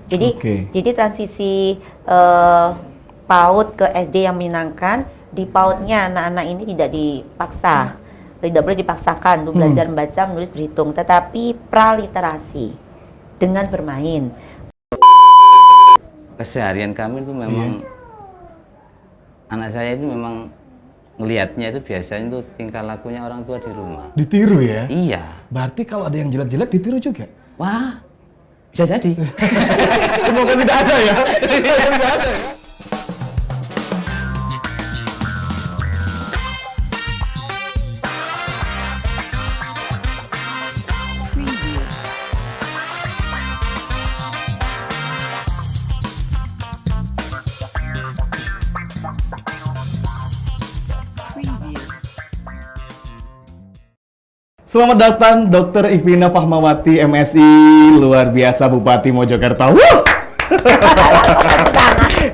Jadi jadi transisi PAUD ke SD yang menyenangkan, di PAUD-nya anak-anak ini tidak dipaksa, tidak boleh dipaksakan untuk belajar membaca, menulis, berhitung, tetapi praliterasi dengan bermain. Keseharian kami itu memang anak saya itu memang ngelihatnya itu biasanya itu tingkah lakunya orang tua di rumah. Ditiru ya? Iya. Berarti kalau ada yang jelek-jelek ditiru juga? Wah, bisa jadi. Semoga tidak ada ya. Semoga tidak ada ya. Selamat datang Dr. Ivina Fahmawati, MSI, luar biasa Bupati Mojokerto.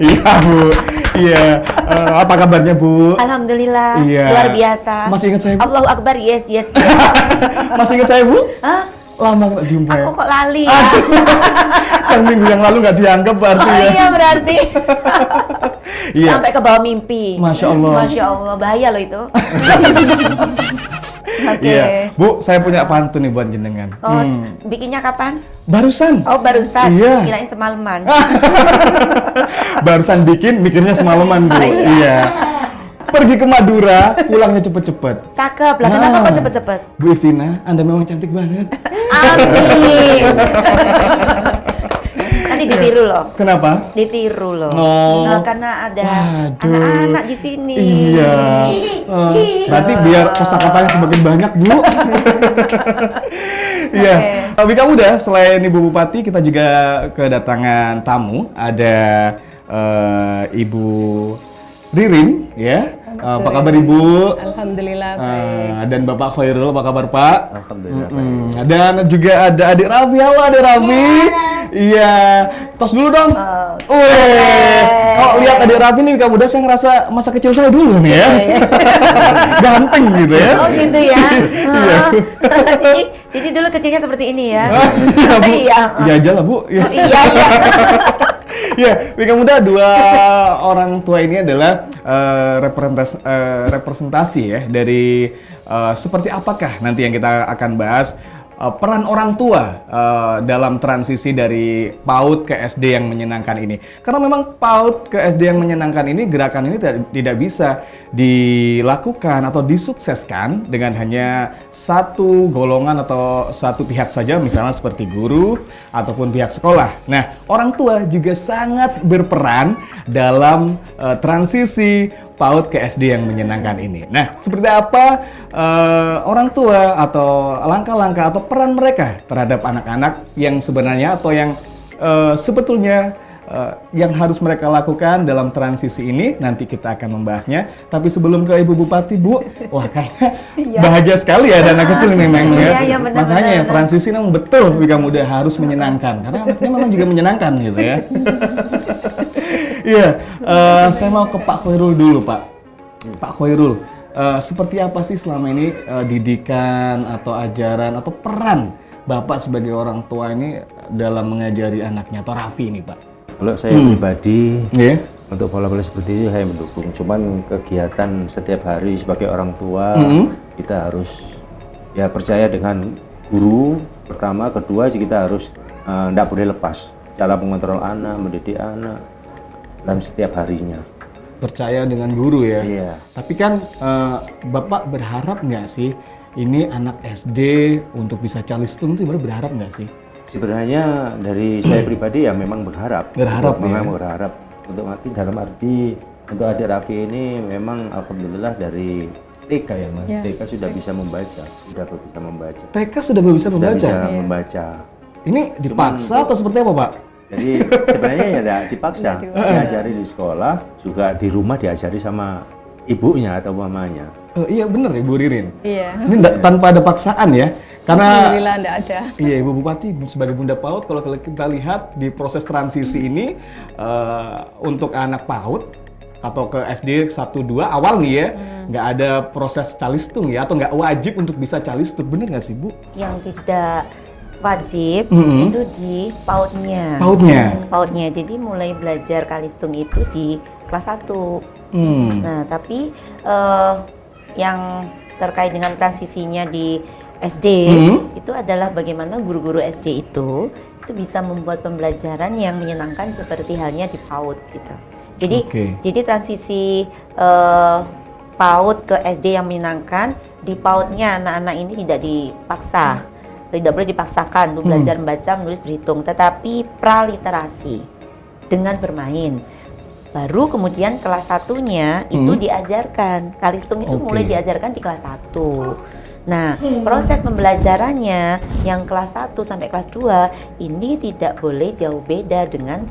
Iya Bu, iya. Apa kabarnya Bu? Alhamdulillah, luar biasa. Masih ingat saya Bu? Allahu Akbar, yes. Masih ingat saya Bu? Hah? Lama nggak jumpa ya? Aku kok lali ya? Yang minggu yang lalu nggak dianggap berarti ya? Iya berarti. Iya. Sampai ke bawah mimpi. Masya Allah. Masya Allah, bahaya loh itu. Oke. Iya. Bu, saya punya pantun nih buat jenengan. Oh, bikinnya kapan? Barusan. Oh, barusan. Iya. Kirain semalaman. Barusan bikin, mikirnya semalaman Bu. Iya. Pergi ke Madura, pulangnya cepet-cepet. Cakep lah, kenapa kok cepet-cepet? Bu Ivina, Anda memang cantik banget. Amin. Nanti ditiru loh. Kenapa? Ditiru loh. Oh. Nah, karena ada Waduh. anak-anak di sini. Iya. Berarti biar kosakatanya semakin banyak, Bu. Iya. Wika Muda, selain Ibu Bupati, kita juga kedatangan tamu. Ada Ibu Ririn, ya. Apa kabar Ibu? Alhamdulillah baik. Dan Bapak Khairul, apa kabar Pak? Alhamdulillah baik. Dan juga ada Adik Raffi. Halo Adik Raffi. Iya. Tos dulu dong. Kalau lihat Adik Raffi nih Wika Muda, saya ngerasa masa kecil saya dulu nih ya. Ganteng gitu ya. Oh gitu ya. Jadi dulu kecilnya seperti ini ya. Iya Bu. Iya. Iya aja lah Bu. Iya. Iya. Ya, Wika Muda, dua orang tua ini adalah representasi ya dari seperti apakah nanti yang kita akan bahas peran orang tua dalam transisi dari PAUD ke SD yang menyenangkan ini. Karena memang PAUD ke SD yang menyenangkan ini, gerakan ini tidak bisa dilakukan atau disukseskan dengan hanya satu golongan atau satu pihak saja, misalnya seperti guru ataupun pihak sekolah. Nah, orang tua juga sangat berperan dalam transisi PAUD ke SD yang menyenangkan ini. Nah, seperti apa orang tua atau langkah-langkah atau peran mereka terhadap anak-anak yang sebenarnya atau yang sebetulnya yang harus mereka lakukan dalam transisi ini, nanti kita akan membahasnya. Tapi sebelum ke Ibu Bupati, Bu, wah kayaknya bahagia sekali ya ada anak kecil memang ya. Iya, benar, makanya benar. transisi memang betul Wika Muda harus menyenangkan, karena anaknya memang juga menyenangkan gitu ya. Iya, saya mau ke Pak Khairul dulu Pak. Pak Khairul, seperti apa sih selama ini didikan atau ajaran atau peran Bapak sebagai orang tua ini dalam mengajari anaknya atau Raffi ini Pak? Kalau saya pribadi, Iya. untuk pola-pola seperti itu saya mendukung. Cuman kegiatan setiap hari sebagai orang tua, kita harus ya percaya dengan guru pertama, kedua kita harus tidak boleh lepas cara mengontrol anak, mendidik anak dalam setiap harinya. Percaya dengan guru ya. Iya. Tapi kan Bapak berharap nggak sih ini anak SD untuk bisa calistung itu berharap nggak sih? Sebenarnya dari saya pribadi ya memang berharap. Berharap ya? Memang berharap. Untuk dalam arti untuk adik Raffi ini memang alhamdulillah dari TK ya Mas. Ya. TK sudah bisa membaca, sudah bisa membaca. TK sudah bisa Sudah membaca? bisa membaca. Ini dipaksa atau seperti apa Pak? Jadi sebenarnya ya tidak dipaksa. Diajari di sekolah, juga di rumah diajari sama ibunya atau mamanya. Iya bener Ibu Ririn. Iya. Ini tanpa ada paksaan ya. Karena Alhamdulillah enggak ada. iya Ibu Bupati sebagai Bunda PAUD, kalau kita lihat di proses transisi ini untuk anak PAUD atau ke SD 1-2 awal nih ya, nggak ada proses calistung ya, atau nggak wajib untuk bisa calistung, bener nggak sih Bu? Yang tidak Wajib Mm-mm. itu di PAUD-nya. PAUD-nya? PAUD-nya. Jadi mulai belajar kalistung itu di kelas 1. Nah, tapi yang terkait dengan transisinya di SD itu adalah bagaimana guru-guru SD itu bisa membuat pembelajaran yang menyenangkan seperti halnya di PAUD gitu. Jadi Oke. jadi transisi PAUD ke SD yang menyenangkan, di PAUD-nya anak-anak ini tidak dipaksa, tidak boleh dipaksakan untuk belajar membaca, menulis, berhitung, tetapi praliterasi dengan bermain. Baru kemudian kelas 1-nya itu diajarkan. Kalistung itu Oke. mulai diajarkan di kelas 1. Nah, proses pembelajarannya yang kelas 1 sampai kelas 2 ini tidak boleh jauh beda dengan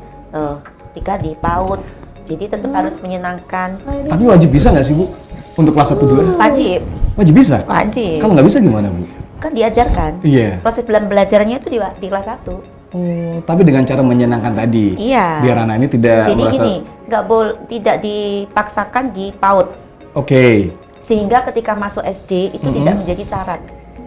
ketika di PAUD. Jadi tetap harus menyenangkan. Tapi wajib bisa nggak sih Bu? Untuk kelas 1-2? Wajib, Wajib bisa? wajib. Kalau nggak bisa gimana Bu? Kan diajarkan. Iya. Proses belajarannya itu di kelas 1. Oh, tapi dengan cara menyenangkan tadi. Iya. Biar anak ini tidak Jadi merasa... gini, tidak dipaksakan di PAUD. Oke. Sehingga ketika masuk SD itu tidak menjadi syarat.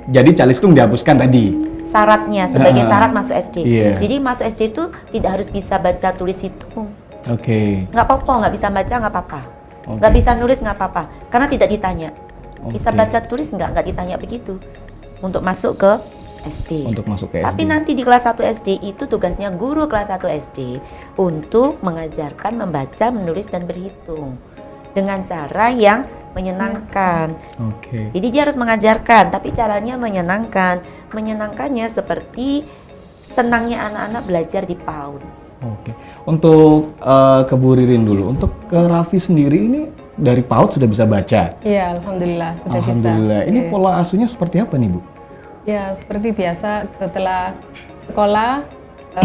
Jadi calistung dihapuskan tadi. Syaratnya sebagai syarat masuk SD. Iya. Jadi masuk SD itu tidak harus bisa baca, tulis, hitung. Oke. Nggak apa-apa, nggak bisa baca nggak apa-apa. Oke. Nggak bisa nulis nggak apa-apa, karena tidak ditanya. Bisa Oke. baca, tulis nggak ditanya begitu. Untuk masuk ke SD. Untuk masuk ke Tapi SD. nanti di kelas 1 SD itu tugasnya guru kelas 1 SD untuk mengajarkan membaca, menulis, dan berhitung dengan cara yang menyenangkan. Oke. Jadi dia harus mengajarkan, tapi caranya menyenangkan. Menyenangkannya seperti senangnya anak-anak belajar di PAUD. Oke. Untuk ke Bu Ririn dulu. Untuk ke Raffi sendiri ini dari PAUD sudah bisa baca. Iya, alhamdulillah sudah Alhamdulillah. bisa. Ini Oke. pola asuhnya seperti apa nih Bu? Ya, seperti biasa setelah sekolah,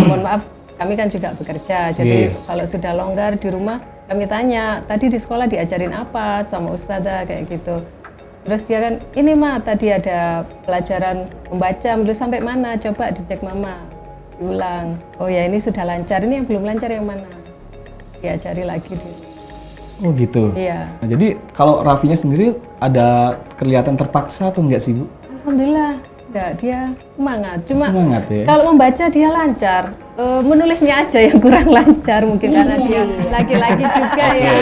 mohon maaf, kami kan juga bekerja. Jadi Iya. kalau sudah longgar di rumah, kami tanya, tadi di sekolah diajarin apa sama ustazah kayak gitu. Terus dia kan, ini mah tadi ada pelajaran membaca, menulis sampai mana? Coba dicek mama, diulang. Oh ya ini sudah lancar, ini yang belum lancar yang mana? Diajari lagi di rumah. Oh gitu. Iya. Nah, jadi kalau Raffinya sendiri ada kelihatan terpaksa atau enggak sih Bu? Alhamdulillah, enggak, dia semangat. Cuma Semangat ya? kalau membaca dia lancar, menulisnya aja yang kurang lancar mungkin karena dia laki-laki juga ya.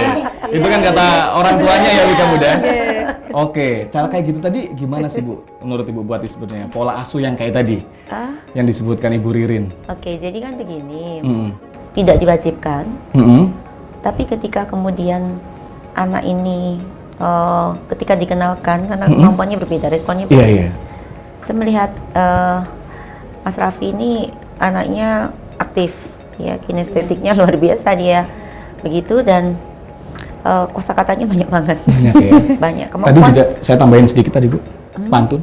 Itu kan kata orang tuanya ya Wika Muda. Oke, cara kayak gitu tadi gimana sih Bu? Menurut Ibu Buati sebenarnya pola asuh yang kayak tadi yang disebutkan Ibu Ririn. Oke, jadi kan begini, Mm. tidak diwajibkan, Mm-mm. tapi ketika kemudian anak ini ketika dikenalkan, karena kemampuannya berbeda, responnya Iya berbeda. iya. Saya melihat Mas Raffi ini anaknya aktif, ya kinestetiknya luar biasa dia, begitu dan kosakatanya banyak banget, Banyak ya. banyak Tadi kemampuan, juga saya tambahin sedikit tadi Bu, pantun.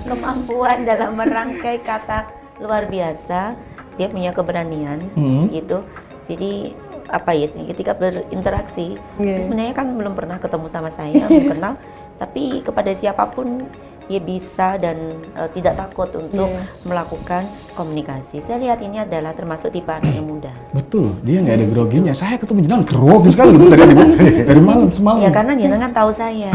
kemampuan dalam merangkai kata luar biasa, dia punya keberanian, gitu. Jadi apa ya sih ketika berinteraksi, dia sebenarnya kan belum pernah ketemu sama saya, belum kenal, tapi kepada siapapun dia bisa dan tidak takut untuk melakukan komunikasi. Saya lihat ini adalah termasuk tipe anak yang muda. Betul, dia nggak ada groginya. Saya ketemu jenengan grogi sekali Bu tadi Bu. Dari malam semalam. Ya karena dia kan tahu saya.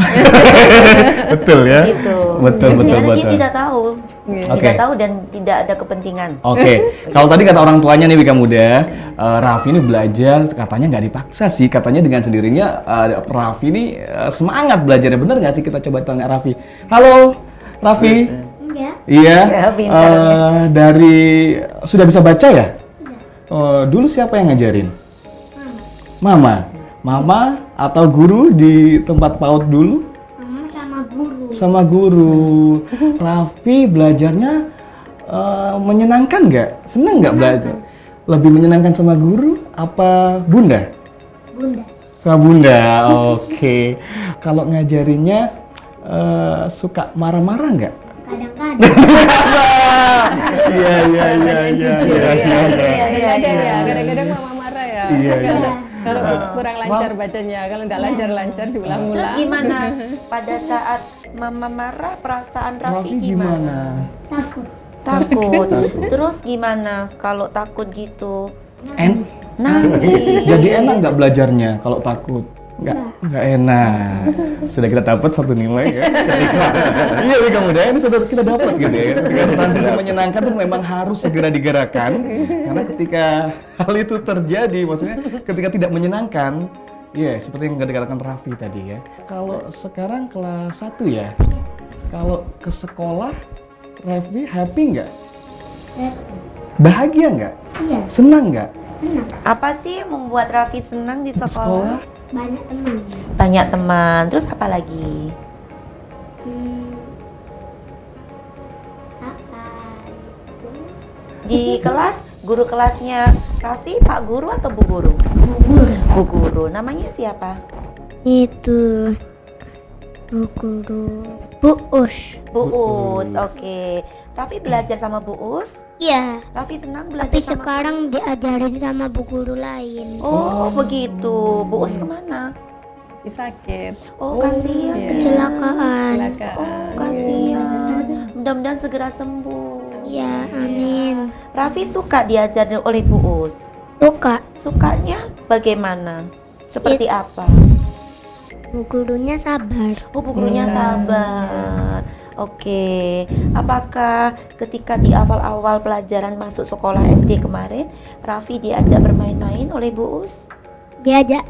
Betul ya. Gitu. Betul Ya, betul karena dia betul. tidak tahu. Oke. Tidak tahu dan tidak ada kepentingan. Oke, kalau tadi kata orang tuanya nih Wika Muda, Raffi ini belajar katanya nggak dipaksa sih, katanya dengan sendirinya Raffi ini semangat belajarnya, bener nggak sih? Kita coba tanya Raffi. Halo, Raffi. Iya. Iya. Ya, pintar. Dari sudah bisa baca ya? Dulu siapa yang ngajarin? Mama. Mama atau guru di tempat PAUD dulu? Mama sama guru. Sama guru. Raffi belajarnya menyenangkan nggak? Seneng nggak belajar? Lebih menyenangkan sama guru apa bunda? Bunda. Sama bunda, oke. Kalau ngajarinnya suka marah-marah nggak? Kadang-kadang. Iya iya Banyak yang jujur ya. iya, Kadang-kadang iya. ya, kadang-kadang mama marah ya. Iya, iya. Kalau kurang lancar bacanya, kalau nggak lancar-lancar Terus diulang-ulang. gimana pada saat mama marah perasaan Raffi gimana? Takut. Takut. Terus gimana kalau takut gitu? En Nangis. Jadi enak nggak belajarnya kalau takut? Nggak enak. Sudah kita dapat satu nilai ya. Ketika, iya Wika Muda, ini sudah kita dapat gitu ya. Ketika transisi menyenangkan tuh memang harus segera digerakkan. Karena ketika hal itu terjadi, maksudnya ketika tidak menyenangkan, iya seperti yang dikatakan Raffi tadi ya. Kalau sekarang kelas 1 ya, kalau ke sekolah, Raffi happy nggak? Bahagia nggak? Iya, Senang nggak? enak. Apa sih yang membuat Raffi senang di sekolah? Banyak teman. Banyak teman. Terus apa lagi? Apa itu? Di kelas, guru kelasnya Raffi, Pak Guru atau Bu Guru? Gugur. Bu Guru. Namanya siapa? Itu Bu Guru. Bu Us. Bu Us. Oke. Raffi belajar sama Bu Us? Iya. Raffi senang belajar Tapi sama sekarang diajarin sama bu guru lain. Oh, begitu. Bu Us kemana? sakit. Oh, kasihan. Iya. ya. Kecelakaan. Oh, kasihan. Mudah-mudahan segera sembuh. Ya, amin. Raffi suka diajar oleh Bu Us. Suka. Sukanya bagaimana? Seperti apa? Bu gurunya sabar. Oh, bu gurunya sabar. Oke. Apakah ketika di awal-awal pelajaran masuk sekolah SD kemarin, Raffi diajak bermain-main oleh Bu Us? Diajak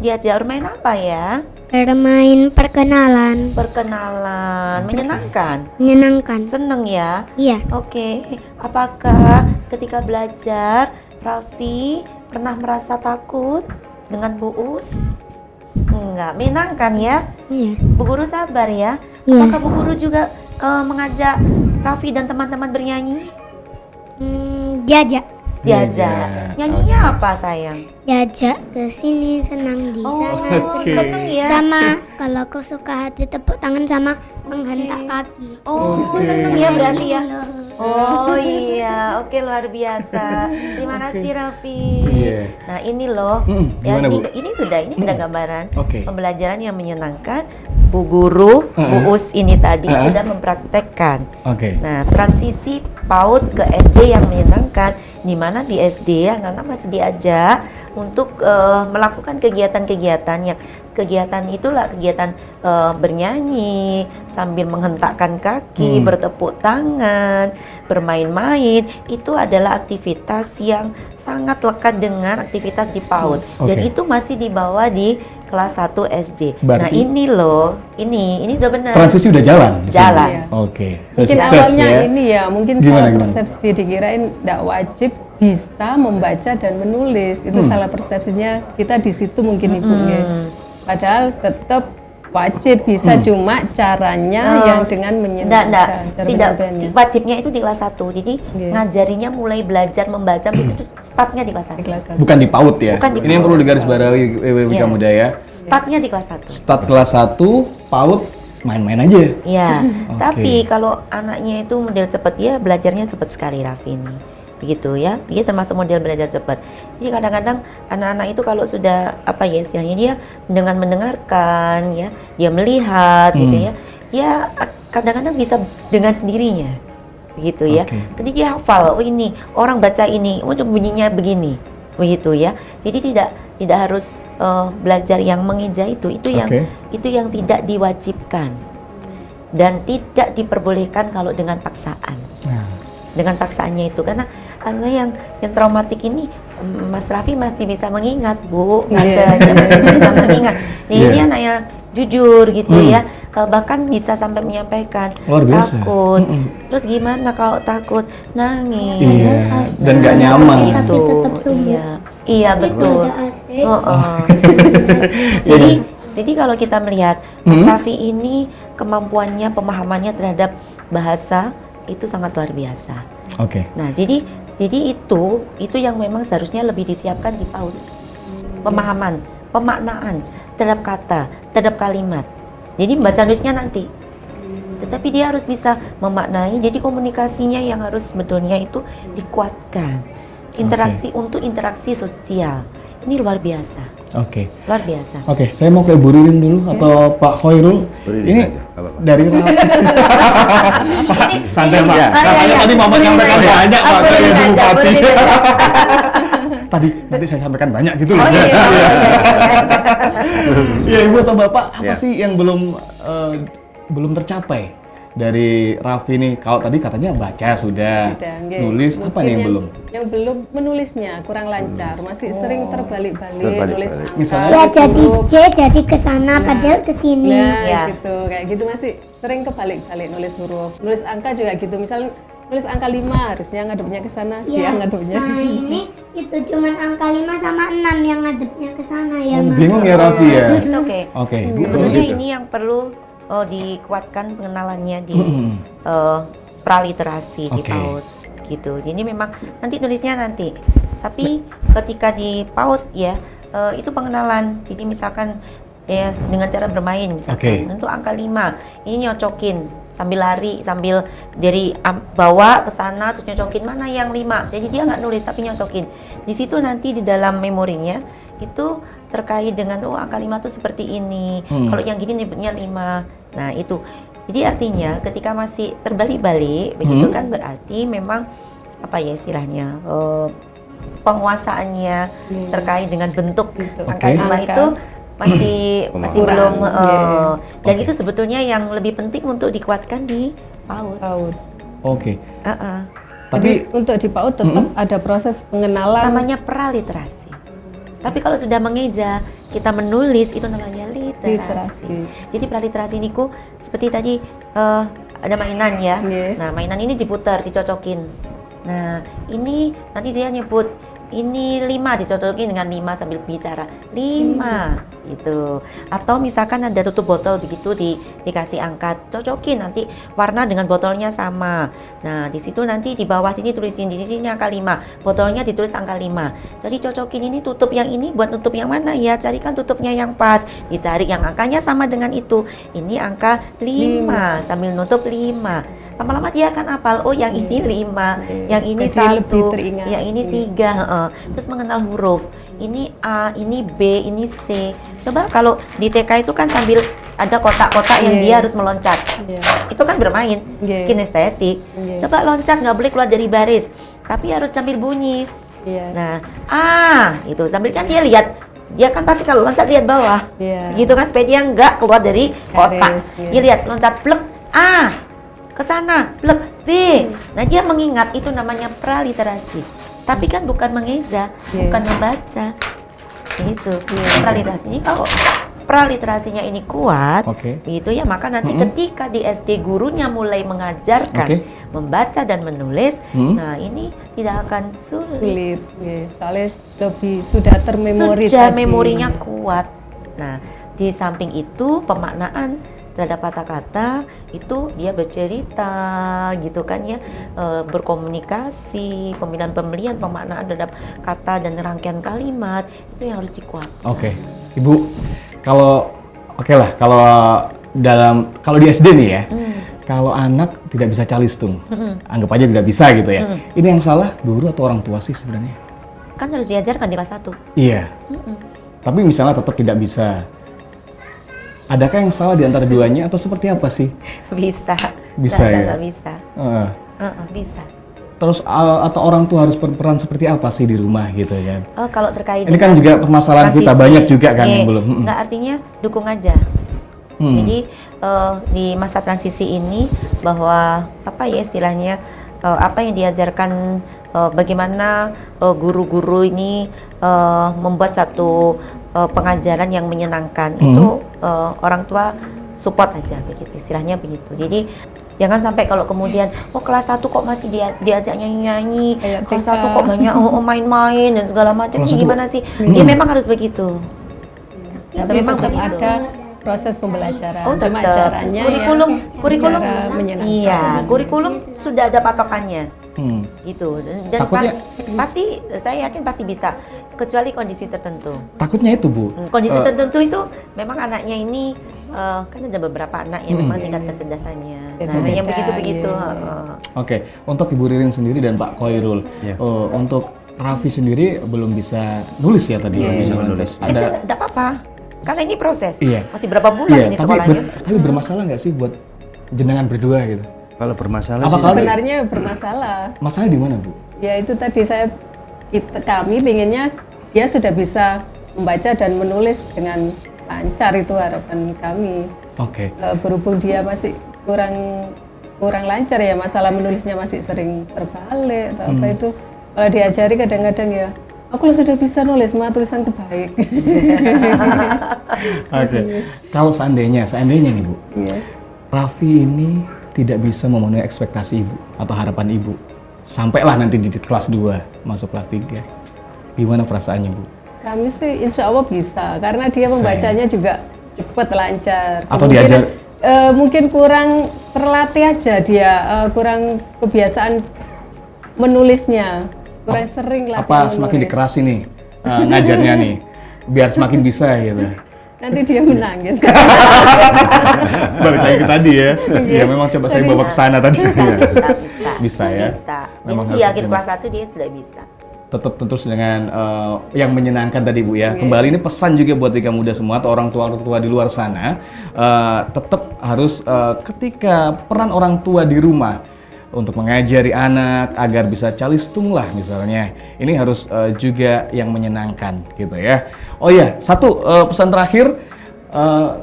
Diajak bermain apa ya? bermain perkenalan. Perkenalan. Menyenangkan? Menyenangkan. Seneng ya? Iya. Oke. Apakah ketika belajar, Raffi pernah merasa takut dengan Bu Us? Enggak, menyenangkan ya? Iya. Bu Guru sabar ya? Iya. Apakah Bu Guru juga mengajak Raffi dan teman-teman bernyanyi? Diajak. Diajak. Nyanyinya apa sayang? Diajak ke sini, senang di sana, oke. Seneng ya? sama kalau kau suka hati tepuk tangan sama menghentak kaki. Oh, seneng ya berarti ya? Oh iya, oke luar biasa. Terima kasih Raffi. Iya. Nah ini loh, gimana, Bu? ini udah gambaran Oke. pembelajaran yang menyenangkan. Bu Guru, Bu Us ini tadi sudah mempraktekkan. Oke. Nah, transisi PAUD ke SD yang menyenangkan, di mana di SD anak-anak masih diajak untuk melakukan kegiatan-kegiatan yang kegiatan itulah kegiatan bernyanyi sambil menghentakkan kaki, bertepuk tangan, bermain-main. Itu adalah aktivitas yang sangat lekat dengan aktivitas di PAUD dan Oke. itu masih dibawa di kelas 1 SD. Nah, Berarti- ini loh, ini sudah benar. Transisi udah jalan. Jalan. Iya. Oke. Mungkin Sukses awalnya ya. ini ya, mungkin Gimana, salah gimana? persepsi dikirain tidak wajib bisa membaca dan menulis. Itu salah persepsinya kita di situ mungkin Ibu ya. Padahal tetap wajib bisa cuma caranya yang dengan menyenangkan. Cara tidak. penyampaiannya. Wajibnya itu di kelas 1. Jadi Iya. ngajarinya mulai belajar membaca itu startnya di kelas 1. Di kelas satu. Bukan di PAUD ya. Bukan di Ini yang PAUD. perlu digarisbawahi Wika Iya. Muda ya. Startnya di kelas 1. Start kelas 1, PAUD main-main aja. Iya. Oke. Tapi kalau anaknya itu model cepat, ya belajarnya cepat sekali Raffi ini. Begitu ya. Dia termasuk model belajar cepat. Jadi kadang-kadang anak-anak itu kalau sudah apa ya istilahnya dia dengan mendengarkan ya, dia melihat gitu ya. Dia kadang-kadang bisa dengan sendirinya. Begitu ya. Oke. Jadi dia hafal, oh ini orang baca ini, oh bunyinya begini. Begitu ya. Jadi tidak harus belajar yang mengeja itu yang Oke. itu yang tidak diwajibkan dan tidak diperbolehkan kalau dengan paksaan. Nah, Dengan paksaannya itu karena yang traumatik ini Mas Raffi masih bisa mengingat, Bu. Iya. Dia masih bisa mengingat. Ini Iya. anak yang jujur gitu ya. Bahkan bisa sampai menyampaikan Luar biasa. takut. Terus gimana kalau takut? Nangis. iya. Dan nggak nyaman. Tapi Itu. tetap sembuh. Iya. Iya betul. Ada AC. Jadi kalau kita melihat Mas Raffi ini kemampuannya, pemahamannya terhadap bahasa itu sangat luar biasa. Oke. Nah, jadi itu yang memang seharusnya lebih disiapkan di PAUD. Pemahaman, pemaknaan terhadap kata, terhadap kalimat. Jadi baca nulisnya nanti. Tetapi dia harus bisa memaknai. Jadi komunikasinya yang harus sebetulnya itu dikuatkan. Untuk interaksi sosial. Ini luar biasa. Oke. Luar biasa. Oke, saya mau ke Bu Ririn dulu atau Pak Khairul. Bu Ririn Ini aja, nggak apa-apa. dari Pak, santai Pak. iya, Katanya iya. tadi mau menyampaikan banyak Pak Aku kayak Ririn Bu aja, Bupati. Bu Ririn aja. Tadi nanti saya sampaikan banyak gitu loh. Oh iya. Ya Ibu atau Bapak, apa Ya. sih yang belum tercapai dari Raffi nih? Kalau tadi katanya baca sudah, nggih. nulis apa nih yang belum? Yang belum menulisnya kurang lancar, masih sering terbalik-balik Terbalik-balik. nulis angka, Misalnya? Ya nulis jadi huruf. C jadi ke sana padahal ke sini. Nah, Ya. gitu. Kayak gitu masih sering kebalik-balik nulis huruf. Nulis angka juga gitu. Misalnya nulis angka 5 harusnya ngadepnya ke sana, dia ngadepnya ke Nah sini. ini itu cuman angka 5 sama 6 yang ngadepnya ke sana ya, Mas. Bingung ya Raffi ya? It's okay. Oke, Ibu. Sebetulnya gitu. ini yang perlu dikuatkan pengenalannya di Mm-mm. praliterasi di Oke. PAUD gitu. Jadi memang nanti nulisnya nanti. Tapi ketika di PAUD ya itu pengenalan. Jadi misalkan ya dengan cara bermain misalkan Oke. untuk angka 5 ini nyocokin sambil lari sambil dari bawa ke sana terus nyocokin mana yang 5. Jadi dia nggak nulis tapi nyocokin. Di situ nanti di dalam memorinya itu terkait dengan angka 5 tuh seperti ini. Kalau yang gini nyebutnya 5. Nah, itu. Jadi artinya ketika masih terbalik-balik begitu kan berarti memang apa ya istilahnya penguasaannya terkait dengan bentuk angka Oke. 5 itu masih Kurang, belum dan Oke. itu sebetulnya yang lebih penting untuk dikuatkan di PAUD. PAUD. Oke. Jadi Tapi untuk di PAUD tetap ada proses pengenalan. Namanya praliterasi. Tapi kalau sudah mengeja, kita menulis itu namanya literasi. Literasi. Jadi praliterasi niku seperti tadi ada mainan ya. Nggih. Nah, mainan ini diputar, dicocokin. Nah, ini nanti saya nyebut ini 5 dicocokin dengan 5 sambil bicara 5 gitu. Atau misalkan ada tutup botol begitu dikasih angka, cocokin nanti warna dengan botolnya sama. Nah, di situ nanti di bawah sini tulisin di sini angka 5, botolnya ditulis angka 5. Jadi cocokin ini tutup yang ini buat nutup yang mana ya? Carikan tutupnya yang pas. Dicari yang angkanya sama dengan itu. Ini angka 5 sambil nutup 5. Lama-lama dia akan hafal, oh yang ini 5, yang ini Jadi lebih 1, teringat. yang ini 3, terus mengenal huruf, ini A, ini B, ini C. Coba kalau di TK itu kan sambil ada kotak-kotak yang dia harus meloncat, Iya. itu kan bermain, Iya. kinestetik. Iya. Coba loncat, nggak boleh keluar dari baris, tapi harus sambil bunyi. Iya. Nah, itu sambil kan dia lihat, dia kan pasti kalau loncat lihat bawah, Iya. gitu kan supaya dia nggak keluar dari kotak. Garis, iya. Dia lihat loncat plek ke sana, plek B. Nah, dia mengingat itu namanya praliterasi. Tapi kan bukan mengeja, Iya. bukan membaca. Gitu. Praliterasi ini kalau praliterasinya ini kuat, Oke. gitu ya, maka nanti ketika di SD gurunya mulai mengajarkan Oke. membaca dan menulis, Hmm. nah ini tidak akan sulit. Sulit. Nggih. Soalnya lebih sudah termemori Sudah tadi. memorinya kuat. Nah, di samping itu pemaknaan terhadap kata-kata itu dia bercerita gitu kan ya, berkomunikasi, pemilihan pemaknaan terhadap kata dan rangkaian kalimat itu yang harus dikuat. Oke, Ibu, kalau kalau di SD nih ya, kalau anak tidak bisa calistung, anggap aja tidak bisa gitu ya. Ini yang salah guru atau orang tua sih sebenarnya? Kan harus diajarkan di kelas 1. Iya. Tapi misalnya tetap tidak bisa. Adakah yang salah di antara duanya atau seperti apa sih? Bisa. Bisa ya? Nggak bisa. Heeh. Bisa. Terus atau orang tua harus berperan seperti apa sih di rumah gitu kan? Kalau terkait Ini kan dengan juga permasalahan kita transisi, banyak juga kan yang iya, belum. nggak, artinya dukung aja. Jadi di masa transisi ini bahwa apa ya istilahnya apa yang diajarkan bagaimana guru-guru ini membuat satu pengajaran yang menyenangkan itu orang tua support aja begitu istilahnya begitu. Jadi jangan sampai kalau kemudian kelas 1 kok masih diajak nyanyi-nyanyi, Kayak kelas TK. 1 kok banyak main-main dan segala macam. Kelas Ini 1. gimana sih? Ya memang harus begitu. Ya, Tapi memang tetap begitu. ada proses pembelajaran. Cuma tetap. caranya kurikulum cara menyenangkan. iya, kurikulum sudah ada patokannya gitu dan Takutnya- pasti saya yakin pasti bisa kecuali kondisi tertentu. Takutnya itu, Bu. Kondisi tertentu itu memang anaknya ini kan ada beberapa anak yang memang tingkat kecerdasannya. Nah, Beda-beda, yang begitu-begitu. iya. Oke, untuk Ibu Ririn sendiri dan Pak Khoirul, Iya. untuk Raffi sendiri belum bisa nulis ya tadi. Belum bisa menulis. Ada, Tidak apa-apa, karena ini proses. Iya. Masih berapa bulan iya, ini tapi, sekolahnya? tapi bermasalah nggak sih buat jenengan berdua gitu? Kalau bermasalah Apa sih kalau- Sebenarnya bermasalah. Masalahnya di mana, Bu? Ya itu tadi saya kami pinginnya dia sudah bisa membaca dan menulis dengan lancar, itu harapan kami. Oke. Berhubung dia masih kurang lancar ya, masalah menulisnya masih sering terbalik atau apa itu, kalau diajari kadang-kadang ya, aku sudah bisa nulis, mah tulisanku baik. Oke. Kalau seandainya nih Bu, Iya. Raffi ini tidak bisa memenuhi ekspektasi Ibu atau harapan Ibu, sampailah nanti di kelas 2, masuk kelas 3. Gimana perasaannya Bu? Kami sih insya Allah bisa, karena dia membacanya juga cepat, lancar. Atau Kemungkinan, diajar? mungkin kurang terlatih aja dia, kurang kebiasaan menulisnya, kurang sering latihan Apa semakin menulis. dikerasin nih ngajarnya nih, biar semakin bisa gitu. Nanti dia menangis. Balik lagi ke tadi ya. Ya memang coba saya bawa ke sana tadi. Bisa. Bisa ya. Bisa. Memang Jadi di harus akhir optimal. kelas 1 dia sudah bisa. Tetap tentu dengan yang menyenangkan tadi Bu ya. Kembali ini pesan juga buat Tika muda semua atau orang tua di luar sana, tetap harus ketika peran orang tua di rumah untuk mengajari anak agar bisa calistung lah misalnya, ini harus juga yang menyenangkan gitu ya. Oh ya, satu pesan terakhir,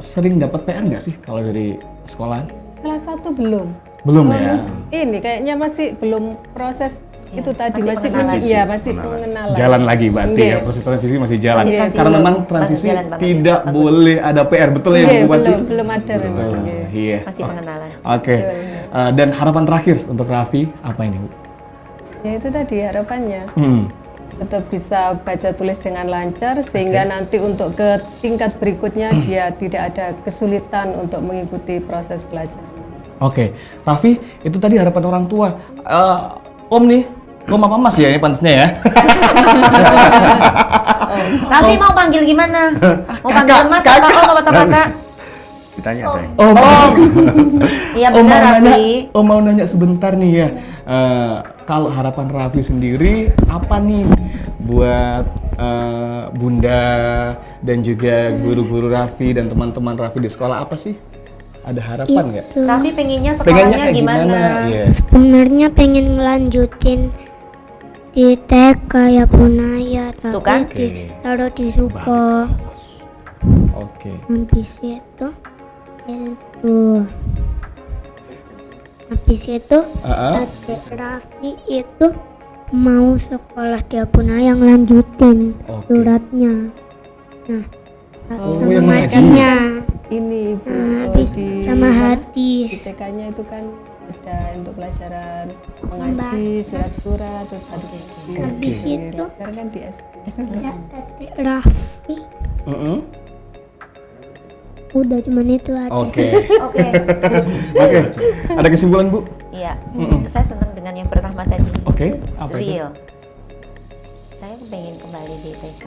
sering dapat PR nggak sih kalau dari sekolahan? Kelas 1 belum. Belum ya. Ini kayaknya masih belum proses itu tadi, masih masih pengenalan. iya, masih pengenalan. Jalan lagi berarti Nggih. ya, proses transisi masih jalan. Masih transisi. Karena memang Bagus, transisi jalan banget ya, tidak bagus. boleh ada PR, betul ya Nggih, Bu Bupati? belum ada memang. Nggih. Iya. Masih pengenalan. Oke. Dan harapan terakhir untuk Raffi apa ini Bu? Ya itu tadi harapannya. Tetap bisa baca tulis dengan lancar sehingga nanti untuk ke tingkat berikutnya dia tidak ada kesulitan untuk mengikuti proses belajar. Oke, Raffi, itu tadi harapan orang tua. Om nih, Om apa Mas ya ini pantasnya ya? Raffi mau panggil gimana? Mau panggil Mas apa Om apa Kakak? Ditanya saya. Om, Iya Om benar mau nanya, Raffi. Om mau nanya sebentar nih ya. Kalau harapan Raffi sendiri apa nih buat Bunda dan juga guru-guru Raffi dan teman-teman Raffi di sekolah, apa sih? Ada harapan nggak? Raffi pengennya Pengennya sekolahnya kayak gimana? Iya. Sebenarnya pengen ngelanjutin di TK ya Bunaya, Tuh kan? tapi taruh di Suko. Oke. Habis itu Ah, adik Raffi itu mau sekolah di Bunaya ngelanjutin Oke. suratnya. Nah, Oh, sama yang mengaji. ngajinya. Ini Ibu Habis sama di hadis. TK-nya itu kan ada untuk pelajaran mengaji, surat-surat, terus hadis. Habis itu Sekarang kan di SD. ya, adik Raffi udah cuman itu aja Oke. sih. Oke. Oke. Ada kesimpulan Bu? Iya. Saya senang dengan yang pertama tadi. Oke, It's apa itu? real. Saya pengen kembali di TK.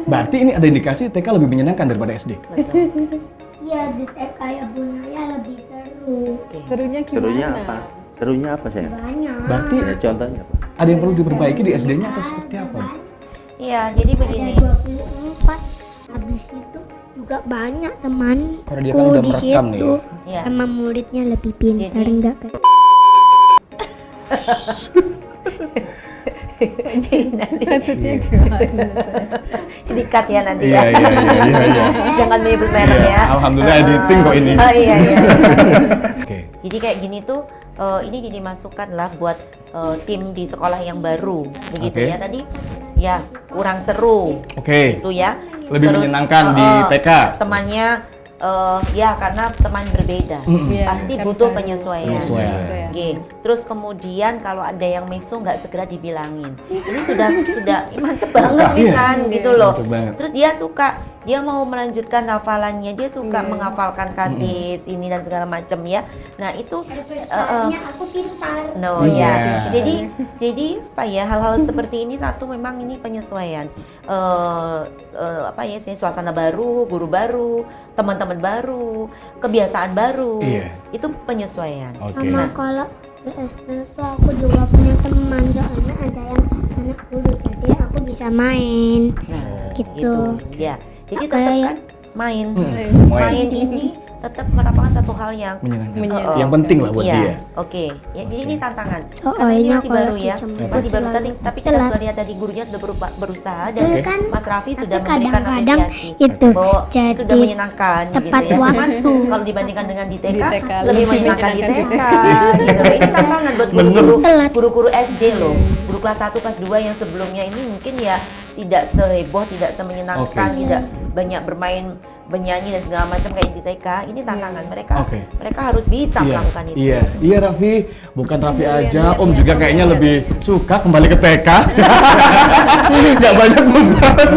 Berarti ini ada indikasi TK lebih menyenangkan daripada SD. Betul. Iya, di TK ya Bunaya lebih seru. Oke. Serunya gimana? Serunya apa? Serunya apa saya? Banyak. Berarti Ya, contohnya apa? ada yang perlu diperbaiki di SD-nya atau seperti apa? Iya, jadi begini. Ada 24. Habis itu juga banyak Karena dia kan temanku udah di merekam nih situ. ya. Sama muridnya lebih pintar, Jadi- enggak kayak Nanti Maksudnya gimana? dikat ya nanti Iya, ya. iya, iya, iya. Jangan menyebut merek Iya, ya. Alhamdulillah editing kok ini. Oh iya iya. Oke. Jadi kayak gini tuh ini dimasukkan lah buat tim di sekolah yang baru begitu Oke. ya. Tadi ya kurang seru Oke. gitu ya. Lebih menyenangkan di TK. Temannya ya karena teman berbeda. Iya, Pasti kan butuh baru. penyesuaian. Penyesuaian. Oke. Terus kemudian kalau ada yang meso nggak segera dibilangin. Ini sudah mantep banget Iya. pisan gitu loh. Mantep banget. Terus dia mau melanjutkan hafalannya, dia suka menghafalkan hadis ini dan segala macam ya. Nah, itu aku pintar. no Iya. ya. Jadi apa ya, hal-hal seperti ini satu memang ini penyesuaian. Apa ya, suasana baru, guru baru, teman-teman baru, kebiasaan baru. Iya. Itu penyesuaian. Oke. Sama kalau di SD itu aku juga punya teman, soalnya ada yang anak dulu, jadi aku bisa main. Nah, Gitu. Ya. Jadi Kayak tetap ya. kan main. Main. Main ini tetap mendapatkan satu hal yang menyenangkan. Yang penting lah buat iya, dia. Oke. Ya, jadi ini tantangan. Karena ini Soalnya masih kalau baru ya, dijemput masih baru selalu tapi kita telat. sudah lihat tadi gurunya sudah berusaha dan Betul kan? Mas Raffi Tapi sudah memberikan kadang-kadang apresiasi itu bahwa jadi sudah menyenangkan tepat gitu ya. Cuman waktu. kalau dibandingkan dengan di TK, Di TK, lebih lebih menyenangkan di menyenangkan di TK gitu. Ini tantangan buat Telat. guru-guru SD loh. Guru kelas 1, kelas 2 yang sebelumnya ini mungkin ya tidak seheboh, tidak semenyenangkan, Oke. tidak banyak bermain, bernyanyi dan segala macam kayak di TK. Ini tantangan mereka. Oke. Mereka harus bisa melakukan itu. Iya, iya Raffi, bukan Raffi aja, Om juga kayaknya lebih suka kembali ke TK. Nggak banyak beban.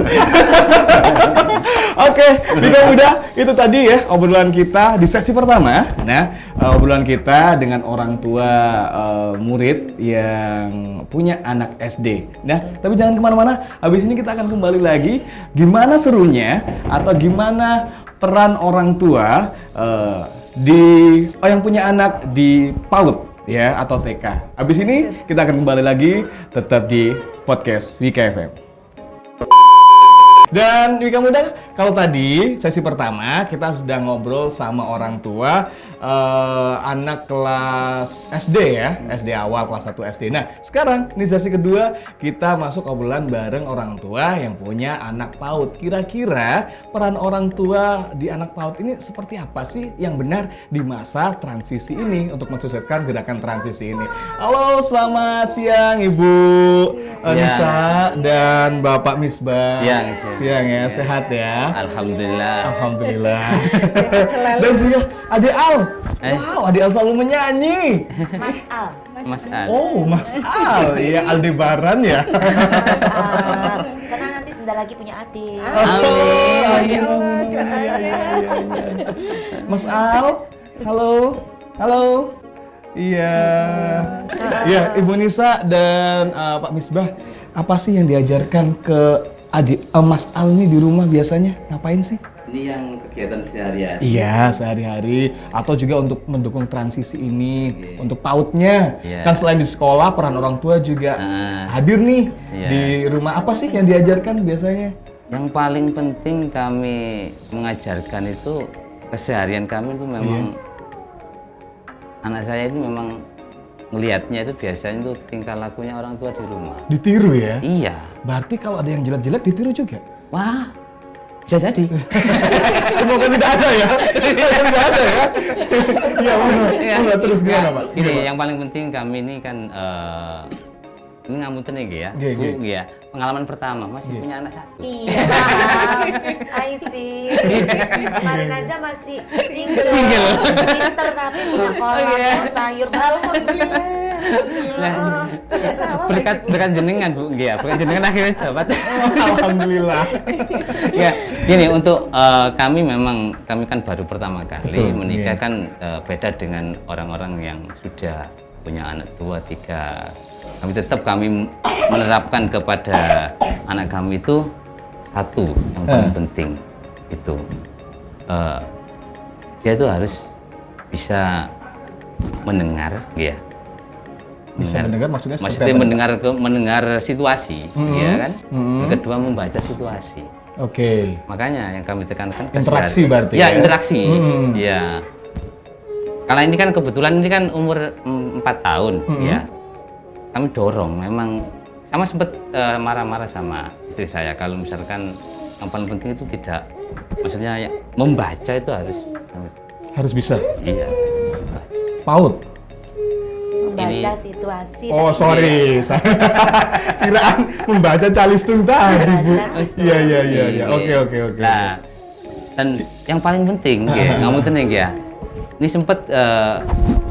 Oke, Bika Muda, itu tadi ya obrolan kita di sesi pertama. Nah, obrolan kita dengan orang tua murid yang punya anak SD. Nah, tapi jangan kemana-mana, habis ini kita akan kembali lagi gimana serunya atau gimana peran orang tua yang punya anak di PAUD ya atau TK. Habis ini kita akan kembali lagi tetap di podcast Wika FM. Dan Wika Muda, kalau tadi sesi pertama kita sudah ngobrol sama orang tua anak kelas SD ya, SD awal kelas 1 SD. Nah, sekarang ini sesi kedua kita masuk obrolan bareng orang tua yang punya anak PAUD. Kira-kira peran orang tua di anak PAUD ini seperti apa sih yang benar di masa transisi ini untuk mensukseskan gerakan transisi ini? Halo, selamat siang Ibu Nisa dan Bapak Misbah. Siang. Siang ya, sehat ya. Alhamdulillah. Alhamdulillah. Dan juga Adik Al. Wow, Adik Al selalu menyanyi. Mas Al. Mas Al. Oh, Mas Al. Iya, Aldebaran ya. Mas Al. Karena nanti sebentar lagi punya adik. Mas Al, halo. Halo. Iya. Iya, Ibu Nisa dan Pak Misbah, apa sih yang diajarkan ke adik Mas Al nih di rumah biasanya? Ngapain sih? Ini yang kegiatan sehari-hari. Iya, sehari-hari atau juga untuk mendukung transisi ini, untuk PAUD-nya. Iya. Kan selain di sekolah, peran orang tua juga hadir nih Iya. di rumah. Apa sih yang diajarkan biasanya? Yang paling penting kami mengajarkan itu keseharian kami itu memang anak saya itu memang ngelihatnya itu biasanya itu tingkah lakunya orang tua di rumah. Ditiru ya? Iya. Berarti kalau ada yang jelek-jelek ditiru juga? Wah, bisa jadi. Semoga tidak ada ya. Semoga tidak ada ya. Iya, mana terus gimana, Pak? Ini yang paling penting kami ini kan ini ngamunten ya, Nggih, Bu, nggih. ya. Pengalaman pertama masih punya anak satu. Iya, Bang. I see. Kemarin aja masih single. Pinter tapi punya kolam, sayur. Alhamdulillah. Berkat jenengan Bu, nggih ya. Berkat jenengan akhirnya dapat. Alhamdulillah. Ya, gini untuk kami memang kami kan baru pertama kali Betul, menikah iya. kan beda dengan orang-orang yang sudah punya anak 2, 3. Kami tetap kami menerapkan kepada anak kami itu satu yang paling penting itu dia itu harus bisa mendengar, ya. Bisa mendengar maksudnya seperti Maksudnya apa? mendengar situasi, ya kan. Mhm. Yang kedua membaca situasi. Oke. Makanya yang kami tekankan Interaksi berarti ya, ya? interaksi. Hmm. Ya. Kalau ini kan kebetulan ini kan umur 4 tahun, ya. Kami dorong memang sama sempat marah-marah sama istri saya kalau misalkan yang paling penting itu tidak, maksudnya ya, membaca itu Harus bisa. iya. PAUD. Membaca situasi. Oh, sorry. Kiraan membaca calistung tadi, Bu. Iya, iya, iya, iya. Oke. Nah, dan yang paling penting, ya, nggak mau tenang ya. Ini sempat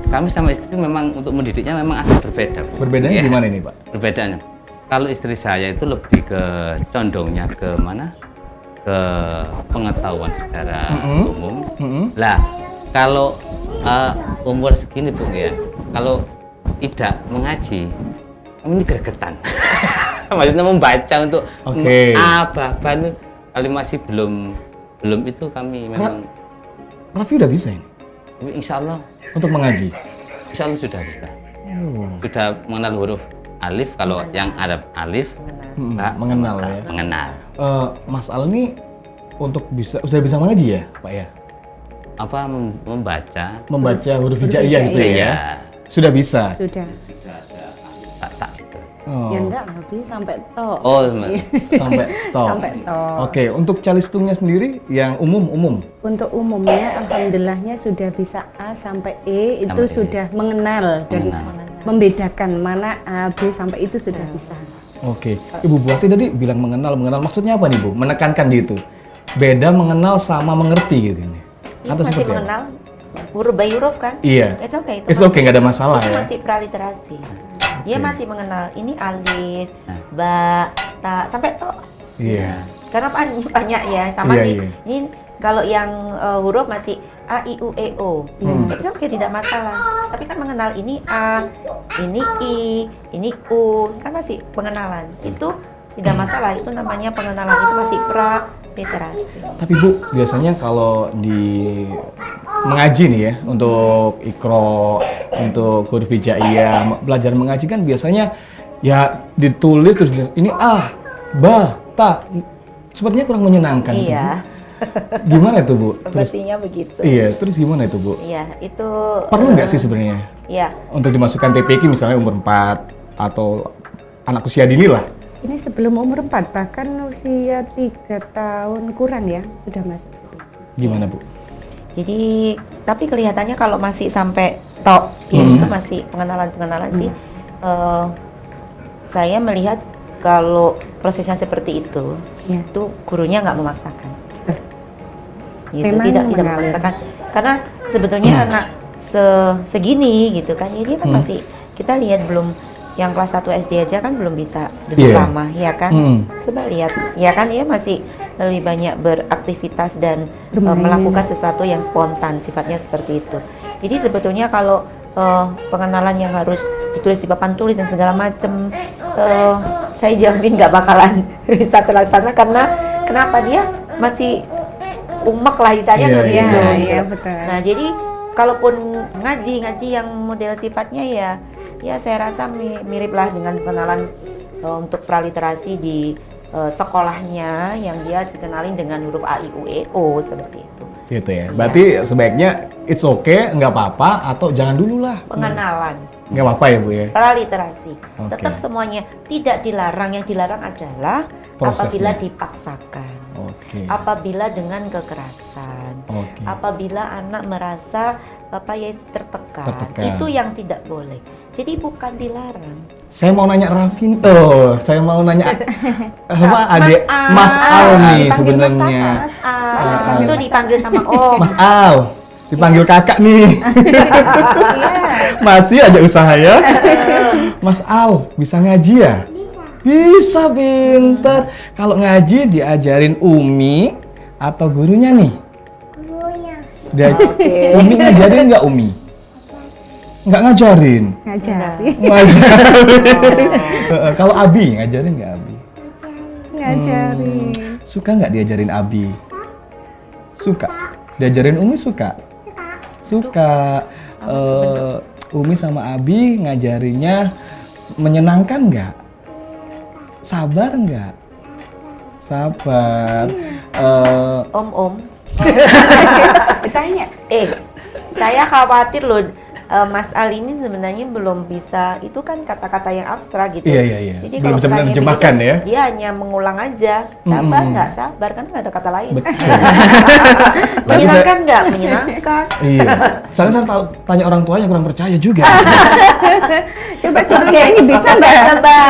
kami sama istri memang untuk mendidiknya memang agak berbeda, Bu. Berbedanya Ya, gimana ini, Pak? Perbedaannya. Kalau istri saya itu lebih ke condongnya ke mana? Ke pengetahuan secara umum. Lah, kalau umur segini, Bu, ya, kalau tidak mengaji, ini gregetan. Maksudnya membaca untuk apa-apa kalau masih belum itu kami memang. Raffi udah bisa ini Insya Allah, untuk mengaji. insya Allah sudah bisa. Sudah mengenal huruf alif, kalau yang Arab alif, Ba, mengenal sama Ta. ya. Mengenal. Mas Al ini untuk sudah bisa mengaji ya, Pak ya? membaca Membaca huruf hijaiyah gitu ya? Iya. Sudah bisa? Sudah. tak Oh. Ya enggak habis sampai to. Oh, Sampai to. Sampai to. Oke, untuk calistungnya sendiri yang umum. Untuk umumnya alhamdulillahnya sudah bisa A sampai E itu Sampai E. sudah mengenal dan membedakan mana A, B sampai itu sudah bisa. Oke, Ibu Buati tadi bilang mengenal maksudnya apa nih Bu? Menekankan di itu. Beda mengenal sama mengerti gitu ini. Ini masih mengenal huruf by huruf kan? Iya. It's okay, It's okay, nggak ada masalah itu ya. masih praliterasi. Dia masih mengenal ini alif, ba, ta, sampai to. Iya. Karena banyak ya, sama Iya, di iya. ini kalau yang huruf masih a, i, u, e, o. It's okay, tidak masalah. Tapi kan mengenal ini a, ini i, ini u, kan masih pengenalan. Itu tidak masalah, itu namanya pengenalan, itu masih praliterasi. Tapi Bu, biasanya kalau di mengaji nih ya, untuk ikro, untuk huruf hijaiyah, belajar mengaji kan biasanya ya ditulis terus ini a, ba, ta. Sepertinya kurang menyenangkan. Iya. Tuh, Bu. Gimana itu Bu? Sepertinya begitu. Iya, terus gimana itu Bu? Iya, itu Perlu nggak sih sebenarnya Iya. untuk dimasukkan TPQ misalnya umur 4 atau anak usia dini lah? Ini sebelum umur 4 bahkan usia 3 tahun kurang ya sudah masuk. Gimana Bu? Jadi, tapi kelihatannya kalau masih sampai tok, ya itu masih pengenalan-pengenalan sih. Saya melihat kalau prosesnya seperti itu, Ya. itu gurunya nggak memaksakan. Gitu, Memang tidak mengalir. memaksakan. Karena sebetulnya anak segini gitu kan, ini kan masih kita lihat belum yang kelas 1 SD aja kan belum bisa duduk Iya. lama, ya kan? Coba lihat, ya kan dia masih lebih banyak beraktivitas dan melakukan sesuatu yang spontan, sifatnya seperti itu. Jadi sebetulnya kalau pengenalan yang harus ditulis di papan tulis dan segala macam, saya jamin nggak bakalan bisa terlaksana karena kenapa dia masih umek lah istilahnya Iya, seperti iya. itu. Iya, gitu. betul. Nah jadi kalaupun ngaji yang model sifatnya ya saya rasa mirip lah dengan pengenalan untuk praliterasi di sekolahnya yang dia dikenalin dengan huruf A, I, U, E, O seperti itu. Gitu ya. Berarti sebaiknya it's okay, nggak apa-apa, atau jangan dulu lah. Pengenalan, Nggak apa-apa ya Bu ya? praliterasi. Oke. Tetap semuanya tidak dilarang, yang dilarang adalah Prosesnya. apabila dipaksakan. Oke. Apabila dengan kekerasan, Oke. apabila anak merasa tertekan, itu yang tidak boleh. Jadi bukan dilarang. Saya mau nanya Rafin, saya mau nanya apa adik Mas Al nih dipanggil sebenarnya. Mas Al, itu dipanggil sama Om. Mas Al, dipanggil kakak nih. Masih aja usaha ya. Mas Al, bisa ngaji ya? Bisa, pintar. Kalau ngaji diajarin Umi atau gurunya nih? Gurunya. Umi ngajarin nggak Umi? Nggak ngajarin. Ngajarin. Ngajarin. Kalau Abi ngajarin nggak Abi? Ngajarin. Suka nggak diajarin Abi? Suka. Diajarin Umi suka? Suka. Umi sama Abi ngajarinnya menyenangkan nggak? Sabar nggak? Sabar. Om. Ditanya. Saya khawatir loh. Mas Al ini sebenarnya belum bisa, itu kan kata-kata yang abstrak gitu. Iya. Jadi Belum kalau bisa pertanyaan menerjemahkan begitu, ya? Dia hanya mengulang aja, sabar nggak sabar, kan nggak ada kata lain. Menyenangkan nggak? Menyenangkan. Iya. Soalnya saya tanya orang tuanya kurang percaya juga. Coba sebelumnya ini bisa nggak? Coba.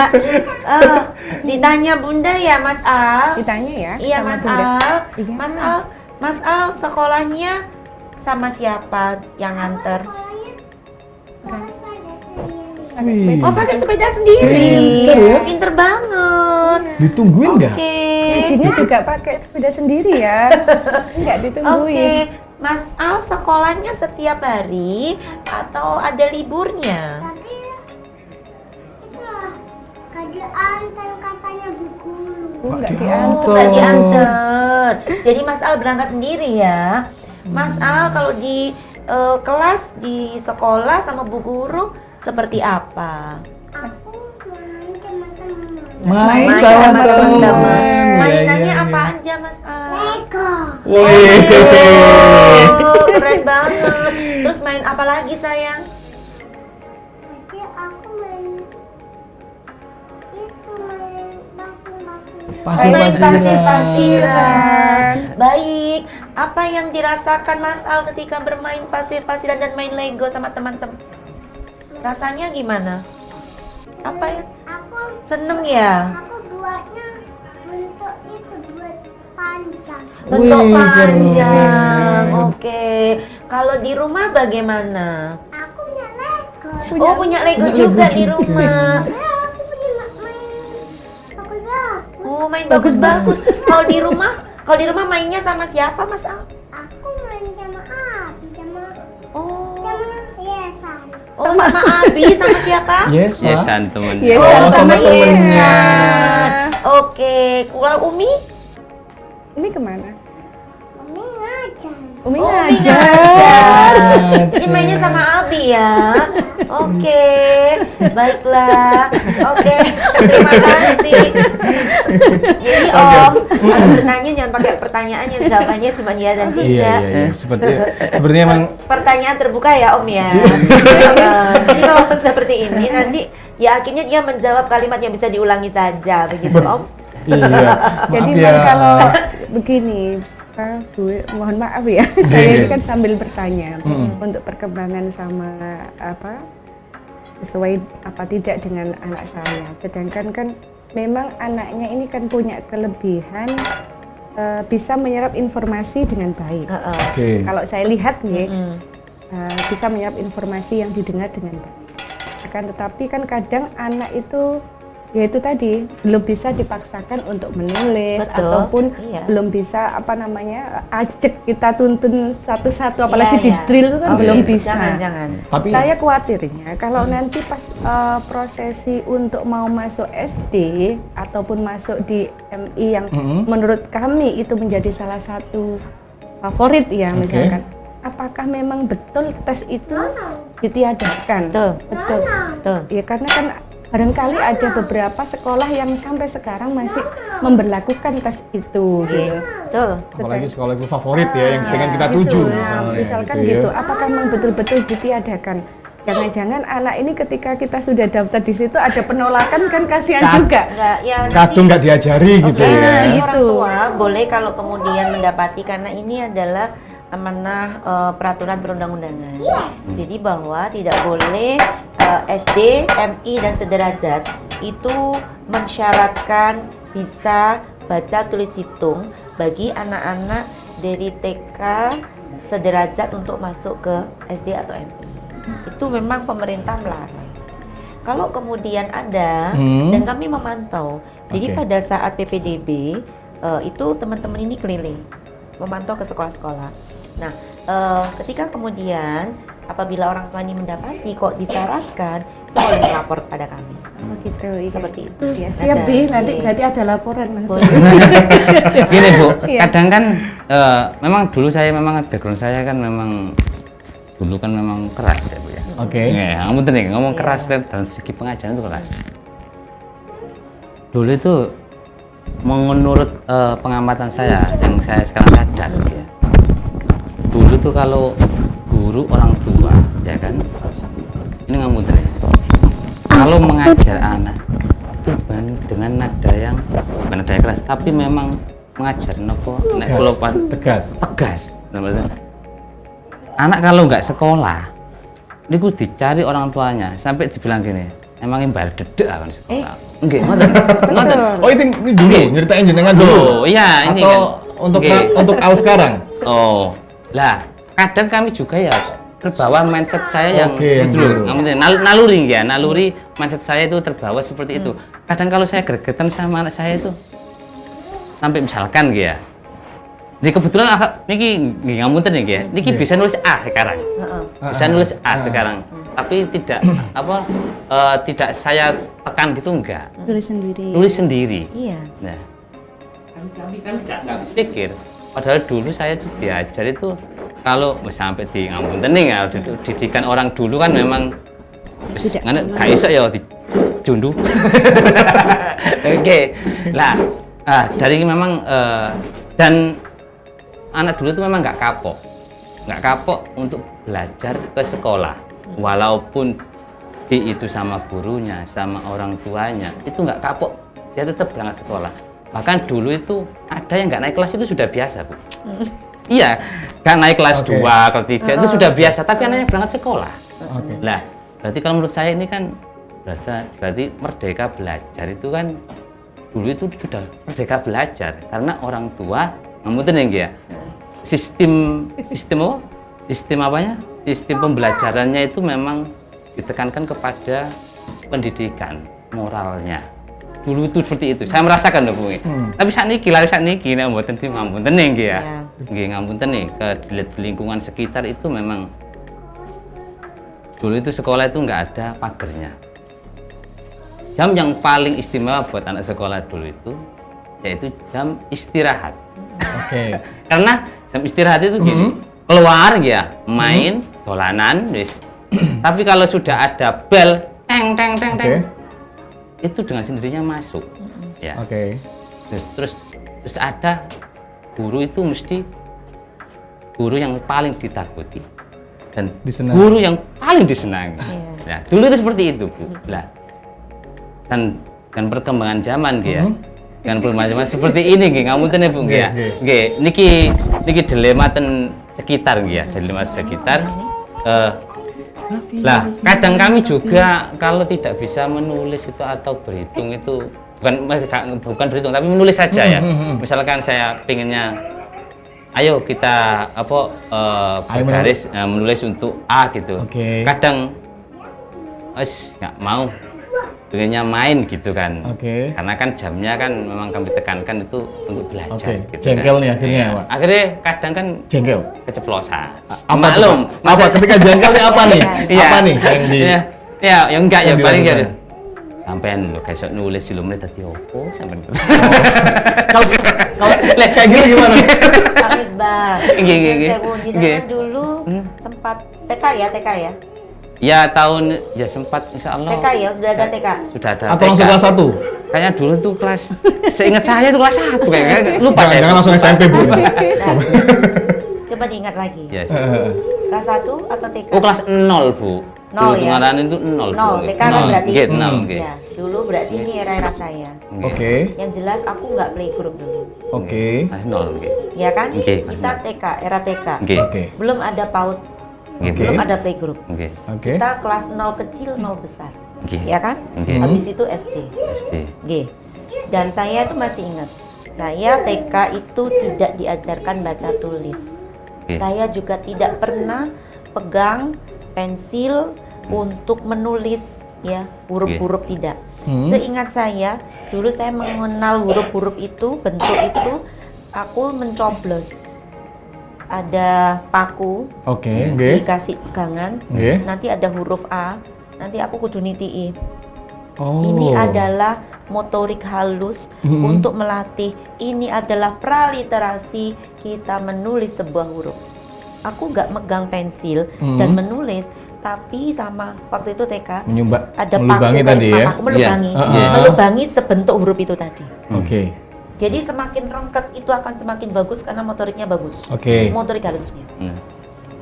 Ditanya Bunda ya Mas Al. Ditanya ya. Iya sama Mas Bunda. Al. Iya. Mas Al sekolahnya sama siapa yang nganter? Wih, Oh pakai sepeda sendiri. Pinter ya. Pinter banget. ditungguin nggak? Oke. Ngajinya juga pakai sepeda sendiri ya. Enggak Oke. ditungguin. Mas Al sekolahnya setiap hari atau ada liburnya? Tapi itulah kerjaan dan katanya bu guru. Enggak Diantar. diantar. Nggak diantar. Jadi Mas Al berangkat sendiri ya. Mas Al kalau di kelas di sekolah sama bu guru seperti apa? Aku main teman-teman. Main Main sama sama teman. teman-teman. Iya, Mainannya iya, apa iya. aja Mas Al? Lego. Wih. Oh, keren banget. Terus main apa lagi sayang? Jadi aku main itu main masing-masing. Main Pasir-pasiran. pasir-pasiran. Baik. Apa yang dirasakan Mas Al ketika bermain pasir-pasiran dan main Lego sama teman-teman? Rasanya gimana? Apa ya? Aku Seneng ya? buatnya bentuk itu buat panjang. Bentuk Wih, panjang. keren. Oke. Kalau di rumah bagaimana? Aku punya Lego. Oh, punya Lego juga di rumah. Aku punya main bagus-bagus. Oh, main bagus-bagus. Kalau di rumah mainnya sama siapa, Mas Al? Aku main sama Abi, sama Oh, Yesan. oh sama Abi, sama siapa? Yes, Ya, Pak. san temen. Yes, Oh, sama temennya. Yesan. Oke, kalau Umi? Umi kemana? Umi ngajar. Umi Oh, Umi ngajar. ngajar. Jadi mainnya sama Abi ya. Oke, baiklah. Oke, terima kasih. Jadi Om, kalau bertanya jangan pakai pertanyaan yang jawabannya cuma ya dan Iya, tidak. iya, iya. Sepertinya emang Pertanyaan terbuka ya Om ya. Jadi kalau seperti ini nanti ya akhirnya dia menjawab kalimat yang bisa diulangi saja begitu Om. iya. Jadi Maaf ya. Bang, kalau begini, Bu, mohon maaf ya, saya ini kan sambil bertanya untuk perkembangan sama apa sesuai apa tidak dengan anak saya. Sedangkan kan memang anaknya ini kan punya kelebihan bisa menyerap informasi dengan baik. Oke. Kalau saya lihat nih, bisa menyerap informasi yang didengar dengan baik. Akan tetapi kan kadang anak itu ya itu tadi belum bisa dipaksakan untuk menulis. Betul, Ataupun iya. belum bisa apa namanya ajak kita tuntun satu-satu apalagi Iya, di iya. drill itu kan Oke. belum bisa. Jangan. Tapi Saya khawatirnya kalau nanti pas prosesi untuk mau masuk SD ataupun masuk di MI yang menurut kami itu menjadi salah satu favorit ya Oke. misalkan, apakah memang betul tes itu ditiadakan? Betul. Betul. Betul. Ya karena kan barangkali ada beberapa sekolah yang sampai sekarang masih memberlakukan tes itu. Gitu. Betul. apalagi sekolah itu favorit ya yang pengen kita tuju. Gitu, Oh, nah, ya, misalkan ya. gitu, apakah memang betul-betul ditiadakan? Jangan-jangan anak ini ketika kita sudah daftar di situ ada penolakan kan kasihan juga. Enggak, ya Kadung nggak diajari gitu Oke, ya. nanti orang Gitu. tua boleh kalau kemudian mendapati karena ini adalah amanah peraturan perundang-undangan. Jadi bahwa tidak boleh SD, MI dan sederajat itu mensyaratkan bisa baca tulis hitung bagi anak-anak dari TK sederajat untuk masuk ke SD atau MI. Itu memang pemerintah melarang. Kalau kemudian ada dan kami memantau, jadi Oke. pada saat PPDB itu teman-teman ini keliling memantau ke sekolah-sekolah. Nah, ketika kemudian apabila orang tua ini mendapati kok disyaratkan, itu boleh melapor kepada kami. Oh gitu, iya. Seperti itu. Ya, siap Ada. Bi, nanti Iya. berarti ada laporan Mas. Gini Bu, Iya. kadang kan memang dulu saya memang background saya kan memang dulu kan memang keras ya Bu ya. Oke. Ya, kamu nih ngomong keras dalam segi pengajaran itu keras. Dulu itu menurut pengamatan saya yang saya sekarang sadar ya. Dulu tuh kalau guru orang tua ya kan, ini ngamun nih. Kalau mengajar anak itu bukan dengan nada yang bukan nada yang keras, tapi memang mengajar nopo nek kula Tegas. tegas. Namanya. Anak kalau nggak sekolah, niku dicari orang tuanya sampai dibilang gini, emang imbal dedek kan sekolah. Enggak, ngoten. Ngoten. Oh ini dulu Oke. nyeritain jenengan dulu. Oh, iya ini Atau kan. untuk Oke. untuk Al sekarang. Oh, lah kadang kami juga ya terbawa mindset saya yang Oke, yang seperti itu. dulu. Naluri ya, naluri mindset saya itu terbawa seperti itu. Kadang kalau saya gregetan sama anak saya itu, sampai misalkan gitu ya, ini kebetulan niki nggih ngapunten niki ya, niki bisa nulis A sekarang, bisa nulis A sekarang, tapi tidak tidak saya tekan gitu enggak, Tulis sendiri. nulis sendiri. Iya. Nah, kami kan nggak habis pikir. Padahal dulu saya tuh diajar itu kalau sampai di ngapunten nih ya, didikan orang dulu kan memang Tidak nggak iso ya dijundu. Oke, lah dari memang dan anak dulu itu memang nggak kapok untuk belajar ke sekolah, walaupun itu sama gurunya, sama orang tuanya, itu nggak kapok, dia tetap berangkat sekolah. Bahkan dulu itu ada yang nggak naik kelas itu sudah biasa, Bu. Iya, nggak naik kelas 2, kelas 3 itu sudah biasa, tapi anaknya berangkat sekolah. Lah, berarti kalau menurut saya ini kan berarti merdeka belajar itu kan dulu itu sudah merdeka belajar karena orang tua ngapunten ya, sistem apanya? Sistem pembelajarannya itu memang ditekankan kepada pendidikan moralnya. Dulu itu seperti itu. Saya merasakan loh, Bu. Tapi saat niki nek mboten ngapunten nggih ya. Nggih ngapunten nih di lingkungan sekitar itu memang dulu itu sekolah itu nggak ada pagernya. Jam yang paling istimewa buat anak sekolah dulu itu yaitu jam istirahat. Karena jam istirahat itu gini, keluar ya, main, dolanan, wis. Tapi kalau sudah ada bel, teng, itu dengan sendirinya masuk. Ya. Terus ada guru itu mesti guru yang paling ditakuti dan guru yang paling disenangi. Nah, dulu itu seperti itu, Bu. Lah, dan perkembangan zaman ya. Dengan perkembangan zaman seperti ini nggih, ngapunten ya, Bu nggih ya. Nggih, niki dilema ten sekitar nggih ya, dilema sekitar. Lah, kadang kami juga kalau tidak bisa menulis itu atau berhitung itu bukan berhitung tapi menulis saja ya. Misalkan saya pengennya ayo kita bergaris menulis untuk A gitu. Kadang nggak mau, pengennya main gitu kan. Karena kan jamnya kan memang kami tekankan itu untuk belajar gitu. Jengkel kan. nih akhirnya Pak. Akhirnya kadang kan Jengkel. keceplosan. Maklum. Apa ketika jengkel nih apa nih? Apa nih yang di ya yang enggak ya paling ya sampean lho kayak nulis film ini tadi opo sampean. Kalau kayak gini gimana? Pak Misbah. Nggih. Dulu sempat TK ya? Ya sempat insya Allah. TK ya, sudah ada TK? Sudah ada. Atau langsung kelas 1? Kayaknya dulu tuh kelas, seingat saya itu kelas 1 kayaknya, lupa saya. Jangan langsung SMP, Bu. Coba diingat lagi. Ya, Kelas 1 atau TK? oh kelas 0, Bu. 0 dulu ya? Tunggalan itu 0, Bu. TK kan berarti? 0. Ya, dulu berarti ini era saya. Yang jelas aku nggak playgroup dulu. Kelas 0, Ya kan? Oke. Kita TK, era TK. Belum ada PAUD. Belum ada playgroup. Kita kelas 0 kecil, 0 besar. Ya kan? Habis itu SD. Dan saya itu masih ingat, saya TK itu tidak diajarkan baca tulis. Saya juga tidak pernah pegang pensil untuk menulis ya, huruf-huruf tidak. Seingat saya, dulu saya mengenal huruf-huruf itu, bentuk itu, aku mencoblos. Ada paku, dikasih pegangan, nanti ada huruf A, nanti aku kudu nitii. Ini adalah motorik halus untuk melatih. Ini adalah praliterasi kita menulis sebuah huruf. Aku nggak megang pensil dan menulis, tapi sama waktu itu TK ada paku tadi ya? Aku melubangi sebentuk huruf itu tadi. Jadi semakin rongket itu akan semakin bagus karena motoriknya bagus. Motorik halusnya.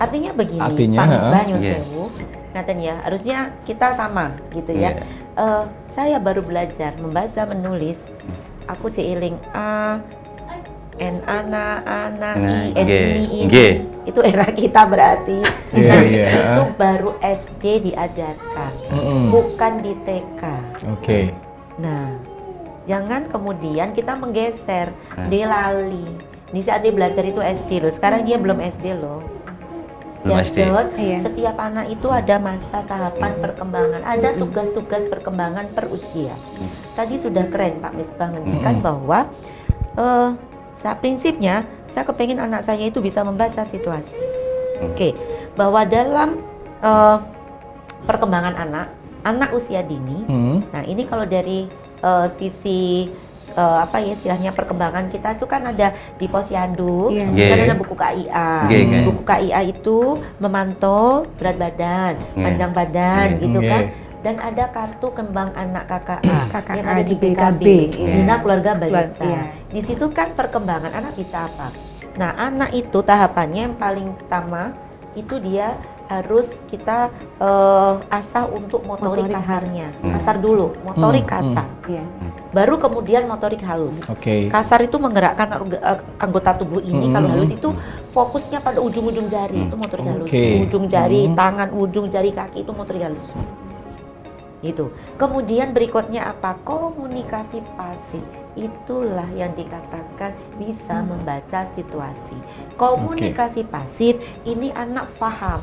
Artinya begini, Pak Misbah nyun sewu, ngaten ya, harusnya kita sama gitu ya. Saya baru belajar membaca menulis. Aku seiling A, N ana, I, N ini. Itu era kita berarti. Itu baru SD diajarkan, bukan di TK. Nah, jangan kemudian kita menggeser, dia lali. Ini saat dia belajar itu SD loh, sekarang dia belum SD loh. Terus setiap anak itu ada masa tahapan perkembangan, ada tugas-tugas perkembangan per usia. Tadi sudah keren Pak Misbah ngendikan bahwa prinsipnya saya kepengen anak saya itu bisa membaca situasi. Bahwa dalam perkembangan anak usia dini, nah ini kalau dari sisi istilahnya perkembangan kita itu kan ada di posyandu, kan ada buku KIA. Buku KIA itu memantau berat badan, panjang badan gitu kan. Dan ada kartu kembang anak KKA yang ada di BKB, Bina Keluarga Balita. Di situ kan perkembangan anak bisa apa? Nah, anak itu tahapannya yang paling pertama itu dia harus kita asah untuk motorik kasarnya. Kasar dulu, motorik kasar. Iya. Baru kemudian motorik halus. Oke. Kasar itu menggerakkan anggota tubuh ini, kalau halus itu fokusnya pada ujung-ujung jari, itu motorik halus. Oke. Ujung jari, tangan, ujung jari kaki itu motorik halus. Gitu. Kemudian berikutnya apa? Komunikasi pasif. Itulah yang dikatakan bisa membaca situasi. Komunikasi pasif ini anak paham.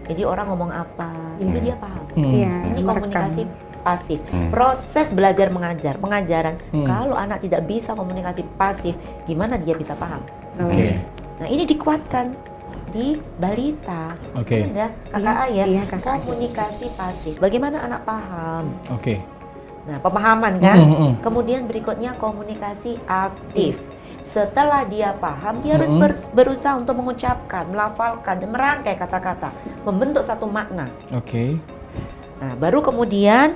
Jadi orang ngomong apa, itu dia paham. Iya, Ini merekam. komunikasi pasif. Proses belajar mengajar, pengajaran. Kalau anak tidak bisa komunikasi pasif, gimana dia bisa paham? Oke. Nah, ini dikuatkan di balita. Oke. Ada kakak ayah, iya, kakak. komunikasi pasif. Bagaimana anak paham? Oke. Nah, pemahaman kan? Kemudian berikutnya komunikasi aktif. Setelah dia paham, dia harus berusaha untuk mengucapkan, melafalkan, dan merangkai kata-kata, membentuk satu makna. Oke. Nah, baru kemudian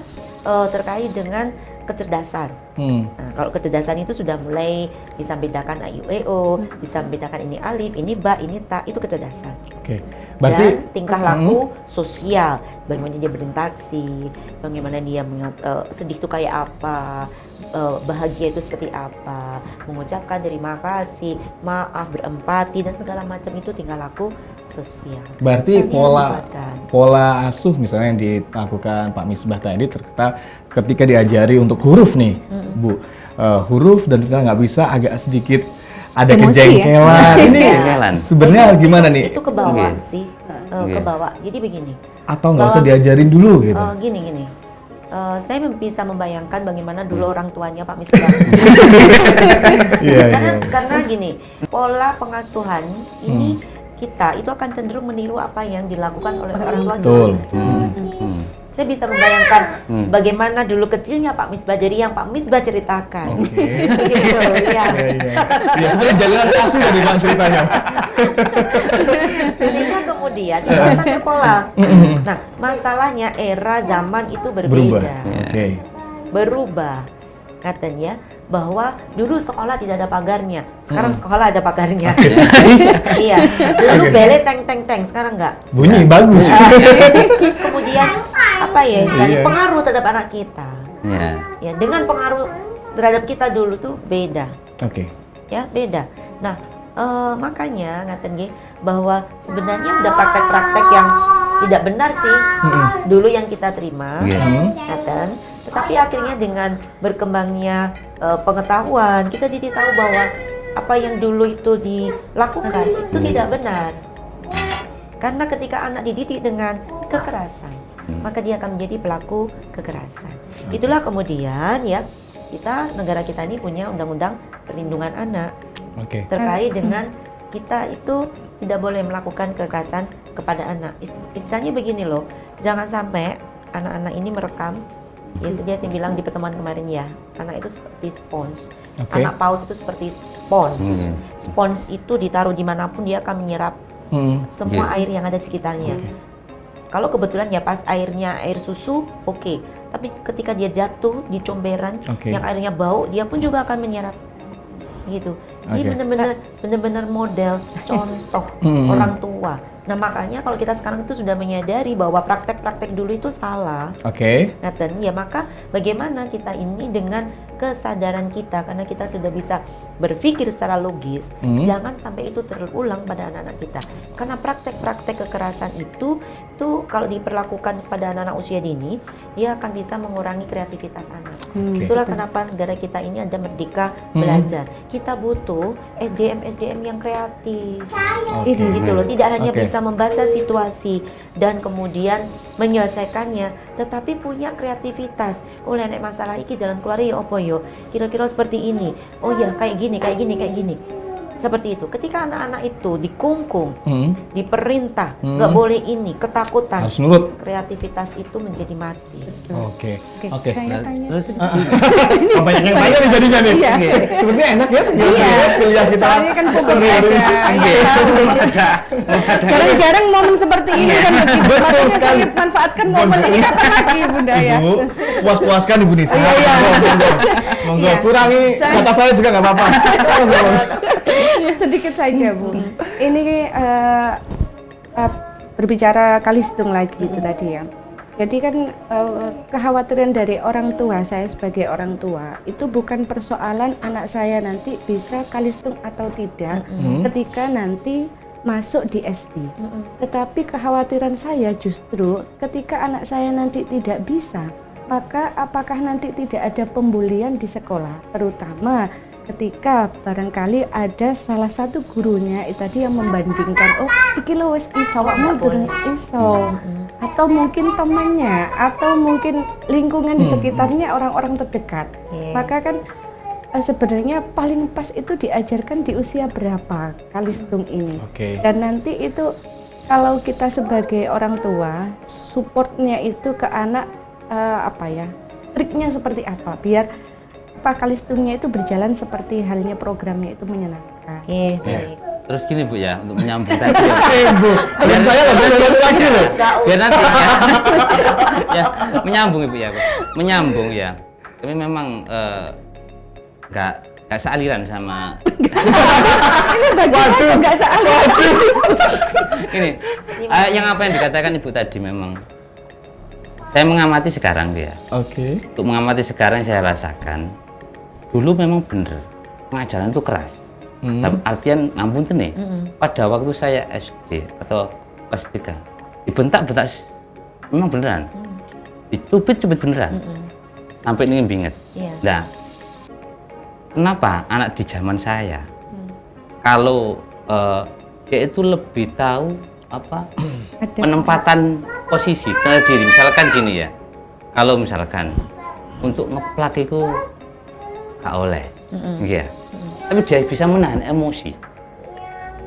terkait dengan kecerdasan. Nah, kalau kecerdasan itu sudah mulai bisa membedakan a, i, u, e, o, bisa membedakan ini alif, ini ba, ini ta, itu kecerdasan. Oke. Berarti Dan tingkah laku sosial, bagaimana dia berinteraksi, bagaimana dia sedih itu kayak apa, bahagia itu seperti apa, mengucapkan terima kasih, maaf, berempati, dan segala macam itu tingkah laku sosial. Berarti Dan dia harus pola dikuatkan. pola asuh misalnya yang dilakukan Pak Misbah tadi ternyata ketika diajari untuk huruf nih, Bu, huruf dan kita nggak bisa agak sedikit ada Emosi ya? kejengkelan. Ini Kejengkelan. sebenarnya gimana nih? Itu ke bawah Oke. sih, Oke. ke bawah. Jadi begini. Atau nggak usah Bahwa- diajarin dulu gitu? Gini. Saya bisa membayangkan bagaimana dulu orang tuanya Pak Misbah. Iya, Karena gini, pola pengasuhan ini kita itu akan cenderung meniru apa yang dilakukan oleh orang tua kita. Betul. Saya bisa membayangkan bagaimana dulu kecilnya Pak Misbah, jadi yang Pak Misbah ceritakan. Oke. Gitu, ya. Ya sebenarnya jalinan kasih dari Mas ceritanya. Sehingga kemudian itu akan terpola. Nah, masalahnya era zaman itu Berubah. berbeda. Oke. Berubah. Katanya bahwa dulu sekolah tidak ada pagarnya, sekarang sekolah ada pagarnya. Iya, dulu Oke. bele teng teng teng, sekarang enggak. Bunyi bagus. Terus kemudian apa ya? Iya. Pengaruh terhadap anak kita. Ya. Ya, dengan pengaruh terhadap kita dulu tuh beda. Oke. Ya, beda. Nah, makanya ngaten nggih bahwa sebenarnya ada praktek-praktek yang tidak benar sih dulu yang kita terima, Iya. ngaten. Tetapi akhirnya dengan berkembangnya pengetahuan, kita jadi tahu bahwa apa yang dulu itu dilakukan itu tidak benar. Karena ketika anak dididik dengan kekerasan, maka dia akan menjadi pelaku kekerasan. Itulah kemudian ya, negara kita ini punya undang-undang perlindungan anak Oke. terkait dengan kita itu tidak boleh melakukan kekerasan kepada anak. Istilahnya begini loh, jangan sampai anak-anak ini merekam. Ya sudah saya bilang di pertemuan kemarin ya, anak itu seperti spons. Oke. Anak PAUD itu seperti spons. Hmm. Spons itu ditaruh dimanapun dia akan menyerap semua air yang ada di sekitarnya. Kalau kebetulan ya pas airnya air susu, oke. Tapi ketika dia jatuh di comberan Oke. yang airnya bau, dia pun juga akan menyerap. Gitu. Jadi Oke. benar-benar model contoh orang tua. Nah, makanya kalau kita sekarang itu sudah menyadari bahwa praktek-praktek dulu itu salah. Oke. Ngaten, ya maka bagaimana kita ini dengan kesadaran kita, karena kita sudah bisa berpikir secara logis, jangan sampai itu terulang pada anak-anak kita. Karena praktek-praktek kekerasan itu kalau diperlakukan pada anak-anak usia dini, dia akan bisa mengurangi kreativitas anak. Oke. Itulah kenapa negara kita ini ada Merdeka Belajar. Kita butuh SDM yang kreatif. Oke. Gitu loh, tidak hanya Oke. bisa membaca situasi dan kemudian menyelesaikannya, tetapi punya kreativitas. Oh, nek masalah iki jalan keluar ya opo yo? Kira-kira seperti ini. Oh ya, kayak gini. Seperti itu. Ketika anak-anak itu dikungkung, diperintah, nggak boleh ini, ketakutan, Harus nurut. kreativitas itu menjadi mati. Oke. Oke. Saya tanya Terus Oh, banyak yang tanya nih jadinya nih. Sebenarnya enak ya kuliah kita. soalnya kan publik sendiri. ada. Jarang-jarang momen seperti ini kan begitu. Betul Makanya sekali. saya manfaatkan momen ini kapan lagi Bunda ya. Ibu, puas-puaskan Ibu Nisa. Iya. Monggo. Iya. Kurangi kata saya juga nggak apa-apa. Monggo. Sedikit saja Bu. Ini berbicara Kalistung lagi itu tadi ya. Jadi kan kekhawatiran dari orang tua, saya sebagai orang tua itu bukan persoalan anak saya nanti bisa Kalistung atau tidak ketika nanti masuk di SD. Tetapi kekhawatiran saya justru ketika anak saya nanti tidak bisa, maka apakah nanti tidak ada pembulian di sekolah, terutama ketika barangkali ada salah satu gurunya itu tadi yang membandingkan, oh iki lo wis iso, awakmu durung iso, atau mungkin temannya, atau mungkin lingkungan di sekitarnya orang-orang terdekat. Maka kan sebenarnya paling pas itu diajarkan di usia berapa Kalistung ini. Dan nanti itu kalau kita sebagai orang tua supportnya itu ke anak triknya seperti apa biar Kalistungnya itu berjalan seperti halnya programnya itu menyenangkan. Baik. Terus gini Bu ya, untuk menyambung tadi ya. Bu, dan saya nggak bisa lihat lagi loh. Biar nanti ya menyambung Ibu ya, Bu. Menyambung ya. Kami memang nggak sealiran sama. Ini bagaimana nggak sealiran? Ini yang apa yang dikatakan Ibu tadi memang. Saya mengamati sekarang ya. Untuk mengamati sekarang saya rasakan dulu memang bener pengajaran itu keras. Dalam artian ngampun nih. Pada waktu saya SD atau kelas 3 dibentak-bentak memang beneran. Dicubit-cubit beneran. Sampai ini binget. Nah, kenapa anak di zaman saya kalau dia itu lebih tahu penempatan posisi diri, misalkan gini ya, kalau misalkan untuk ngeplak itu gak oleh, iya, tapi dia bisa menahan emosi.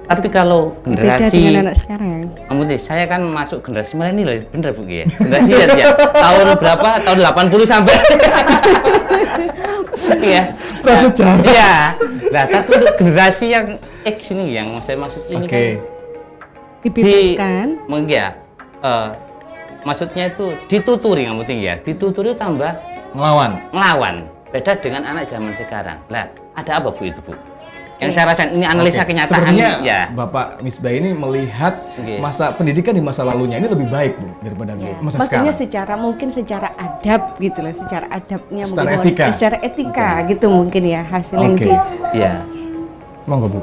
Tapi kalau generasi, beda dengan anak sekarang. Saya kan masuk generasi milenial, bener Bu ya, generasi ya, tahun berapa? Tahun 80 sampai, iya, prasejarah. Iya, nah tapi untuk generasi yang X ini yang saya maksud ini kan dibebaskan, maksudnya itu dituturi nggak penting ya, dituturi tambah melawan. Beda dengan anak zaman sekarang. Lah, ada apa Bu itu Bu? Yang saya rasakan ini analisa kenyataan. Sebenarnya ya. Bapak Misbah ini melihat masa pendidikan di masa lalunya ini lebih baik Bu daripada masa maksudnya sekarang. secara adab gitu lah, secara adabnya secara mungkin etika. Secara etika gitu mungkin ya hasil yang Iya. Monggo Bu.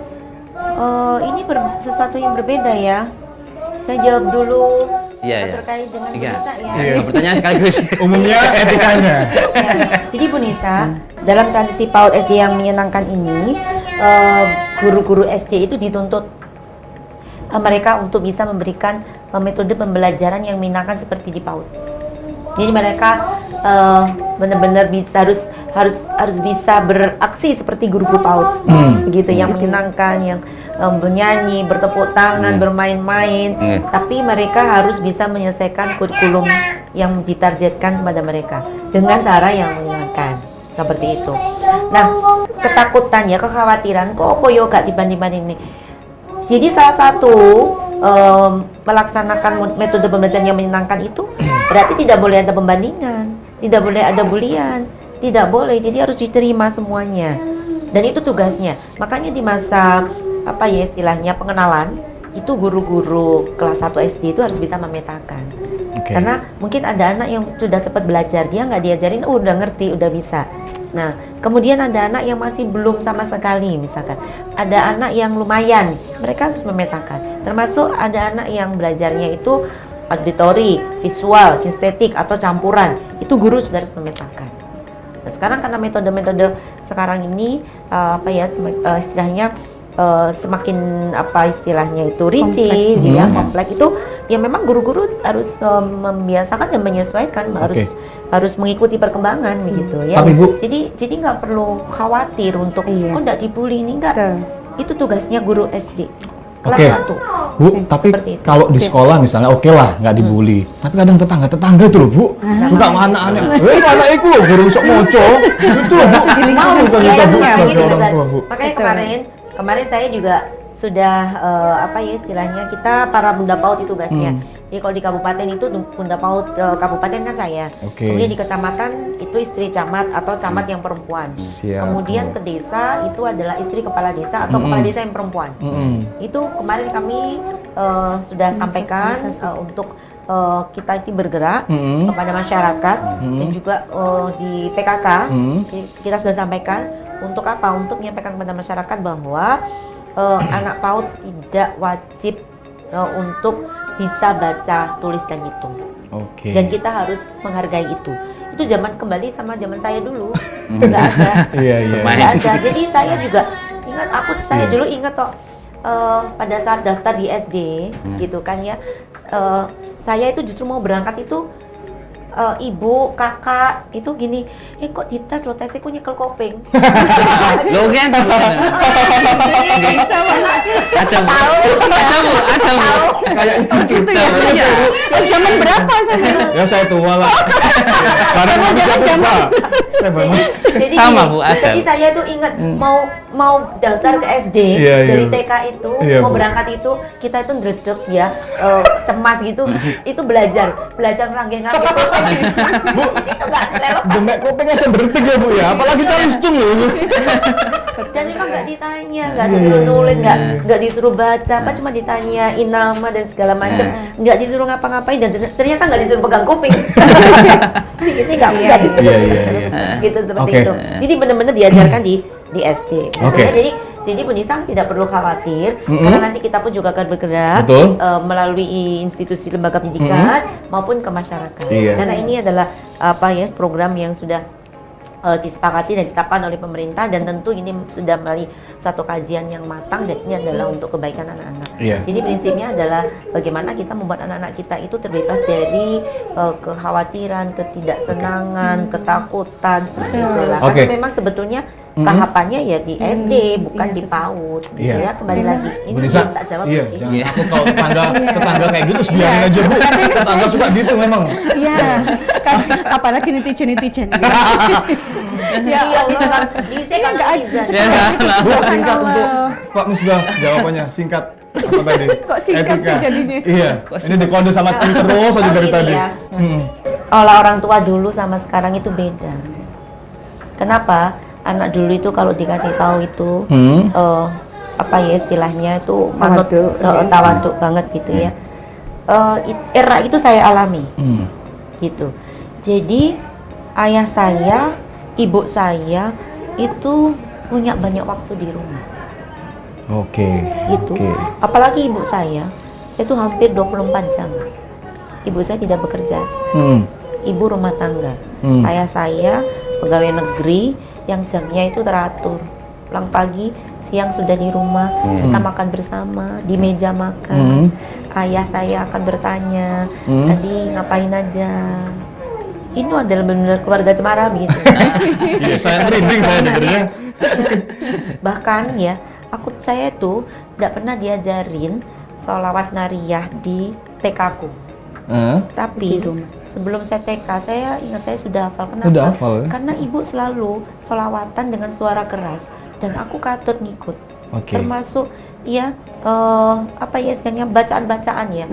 Ini sesuatu yang berbeda ya. Saya jawab dulu terkait dengan Bu Nisa ya. Pertanyaan sekaligus. Umumnya etikanya. Jadi Bu Nisa, dalam transisi PAUD SD yang menyenangkan ini, guru-guru SD itu dituntut mereka untuk bisa memberikan metode pembelajaran yang menyenangkan seperti di PAUD. Jadi mereka benar-benar bisa harus bisa beraksi seperti guru-guru PAUD, begitu, yang menyenangkan, yang bernyanyi, bertepuk tangan, bermain-main, tapi mereka harus bisa menyelesaikan kurikulum yang ditargetkan kepada mereka dengan cara yang menyenangkan, seperti itu. Nah, ketakutannya, kekhawatiran, kok yo gak dibanding-banding ini. Jadi salah satu melaksanakan metode pembelajaran yang menyenangkan itu berarti tidak boleh ada pembandingan, tidak boleh ada bulian, tidak boleh. Jadi harus diterima semuanya. Dan itu tugasnya. Makanya di masa istilahnya pengenalan itu guru-guru kelas 1 SD itu harus bisa memetakan. Karena mungkin ada anak yang sudah cepat belajar, dia nggak diajarin, udah ngerti, udah bisa. Nah, kemudian ada anak yang masih belum sama sekali, misalkan. Ada anak yang lumayan, mereka harus memetakan. Termasuk ada anak yang belajarnya itu auditori, visual, kinestetik, atau campuran. Itu guru sudah harus memetakan. Nah, sekarang karena metode-metode sekarang ini, istilahnya semakin istilahnya itu rinci, kompleks itu, ya memang guru-guru harus membiasakan dan menyesuaikan, harus mengikuti perkembangan begitu ya. Tapi Bu, jadi nggak perlu khawatir untuk kok nggak dibully, ini enggak. Itu tugasnya guru SD kelas 1. Bu, tapi kalau di sekolah misalnya lah nggak dibully, tapi kadang tetangga itu loh Bu, suka mana aneh, mana itu loh guru sok moco, itu loh Bu, malu Bu. Makanya kemarin saya juga sudah istilahnya kita para bunda PAUD itu tugasnya. Jadi kalau di kabupaten itu Bunda PAUD kabupaten kan saya. Oke. Kemudian di kecamatan itu istri camat atau camat yang perempuan. Siap. Kemudian ke desa itu adalah istri kepala desa atau kepala desa yang perempuan. Itu kemarin kami sudah sampaikan untuk kita ini bergerak kepada masyarakat dan juga di PKK kita sudah sampaikan untuk apa? Untuk menyampaikan kepada masyarakat bahwa anak PAUD tidak wajib untuk bisa baca, tulis dan hitung. Oke. Dan kita harus menghargai itu. Itu zaman kembali sama zaman saya dulu. Nggak ada. Iya. Nggak ada. Jadi saya juga ingat, saya dulu ingat kok pada saat daftar di SD gitu kan ya. Saya itu justru mau berangkat itu ibu, kakak itu gini, kok dites lo tesnya kok nyekel kopeng. Lo kan ada bu. Kayak itu ya. Iya. Zaman berapa saya? Ya saya tua lah. Karena jangan-jangan. Saya baru. Jadi Sama, gini, Bu, ada. jadi saya tuh ingat mau daftar ke SD Iya, iya. dari TK itu Iya, mau Bu. berangkat itu kita itu ndredeg ya, cemas gitu. Itu belajar ngerangge-ngerangge kopeng. Itu nggak relevan. Demek kopeng aja berhenti ya Bu ya. Apalagi talistung loh. Dan memang nggak ditanya, nggak disuruh nulis, nggak disuruh baca, apa cuma ditanyain nama dan segala macam, nggak disuruh ngapa-ngapain dan ternyata nggak disuruh pegang kuping. Ini nggak disuruh, gitu seperti Oke. itu. Jadi benar-benar diajarkan di SD. Gitu Oke. ya. Jadi Bu Nisang tidak perlu khawatir karena nanti kita pun juga akan bergerak Betul. melalui institusi lembaga pendidikan maupun ke masyarakat. Iya. Karena ini adalah program yang sudah disepakati dan ditetapkan oleh pemerintah dan tentu ini sudah melalui satu kajian yang matang dan ini adalah untuk kebaikan anak-anak. Iya. Jadi prinsipnya adalah bagaimana kita membuat anak-anak kita itu terbebas dari kekhawatiran, ketidaksenangan, ketakutan seperti itulah. Oke. Karena memang sebetulnya tahapannya ya di SD bukan di PAUD gitu Iya. ya. Kembali lagi ini Bu Nisa, tak jawab iya, begini. jangan takut kalau tetangga kayak gitu, biarin aja Bu. Tetangga suka gitu memang. Iya, kan apalagi netizen gitu. Iya, bisa kan netizen. Bu, singkat untuk Pak Misbah jawabannya, singkat. Apa tadi? Kok singkat sih jadinya? Iya, ini dikode sama tim terus aja dari Gini tadi. ya. Olah orang tua dulu sama sekarang itu beda. Kenapa? Anak dulu itu kalau dikasih tahu itu apa ya istilahnya itu manut tawaduk banget gitu ya. Era itu saya alami. Gitu. Jadi ayah saya, ibu saya itu punya banyak waktu di rumah. Oke. Gitu. Apalagi ibu saya tuh hampir 24 jam. Ibu saya tidak bekerja. Ibu rumah tangga. Ayah saya pegawai negeri yang jamnya itu teratur. Pulang pagi, siang sudah di rumah, kita makan bersama di meja makan. Ayah saya akan bertanya, tadi ngapain aja? Ini adalah benar-benar keluarga cemara begitu. Iya, saya merinding saya dengarnya. Bahkan ya, saya tuh tidak pernah diajarin sholawat nariyah di TK-ku. Tapi sebelum saya TK, saya ingat saya sudah hafal. Kenapa? Udah hafal ya? Karena ibu selalu sholawatan dengan suara keras dan aku katut ngikut. Oke. Termasuk ya apa ya istilahnya bacaan-bacaan ya.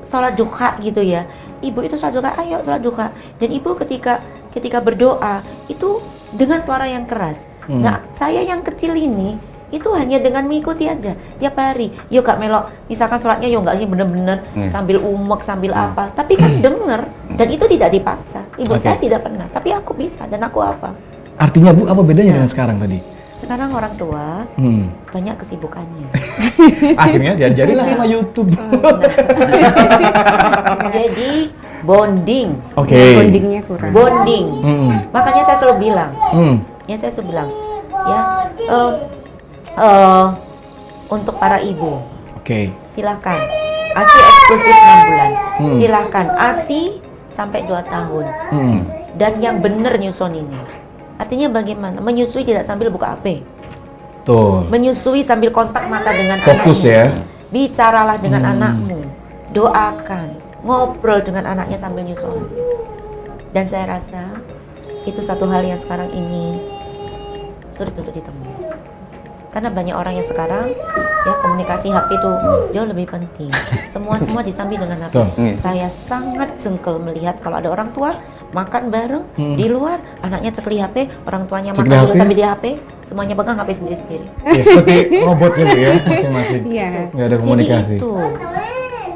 Sholat duha gitu ya. Ibu itu sholat duha, ayo sholat duha. Dan ibu ketika berdoa itu dengan suara yang keras. Nah, saya yang kecil ini itu hanya dengan mengikuti aja tiap hari. Yo Kak Melo, misalkan sholatnya yo nggak sih bener-bener sambil umek sambil apa, tapi kan denger dan itu tidak dipaksa. Ibu saya tidak pernah, tapi aku bisa dan aku apa? Artinya Bu, apa bedanya dengan sekarang tadi? Sekarang orang tua banyak kesibukannya. Akhirnya diajarinlah sama YouTube. Jadi bonding, Oke. Bondingnya kurang. bonding. Makanya saya selalu bilang, untuk para ibu, Oke. silakan ASI eksklusif 6 bulan, silakan ASI sampai 2 tahun. Dan yang benar nyusun ini. Artinya bagaimana? Menyusui tidak sambil buka HP. Tuh. Menyusui sambil kontak mata dengan Fokus anaknya. ya. Bicaralah dengan anakmu. Doakan, ngobrol dengan anaknya sambil nyusun. Dan saya rasa itu satu hal yang sekarang ini sulit untuk ditemui. Karena banyak orang yang sekarang Ya, komunikasi HP itu jauh lebih penting. Semua disambi dengan HP. Betul. Saya sangat jengkel melihat kalau ada orang tua makan bareng di luar, anaknya cekli HP, orang tuanya Cekli makan juga HP? sambil di HP, semuanya pegang HP sendiri-sendiri. Ya, seperti robotnya Bu ya, masing-masing. Iya. Nggak ada komunikasi. Jadi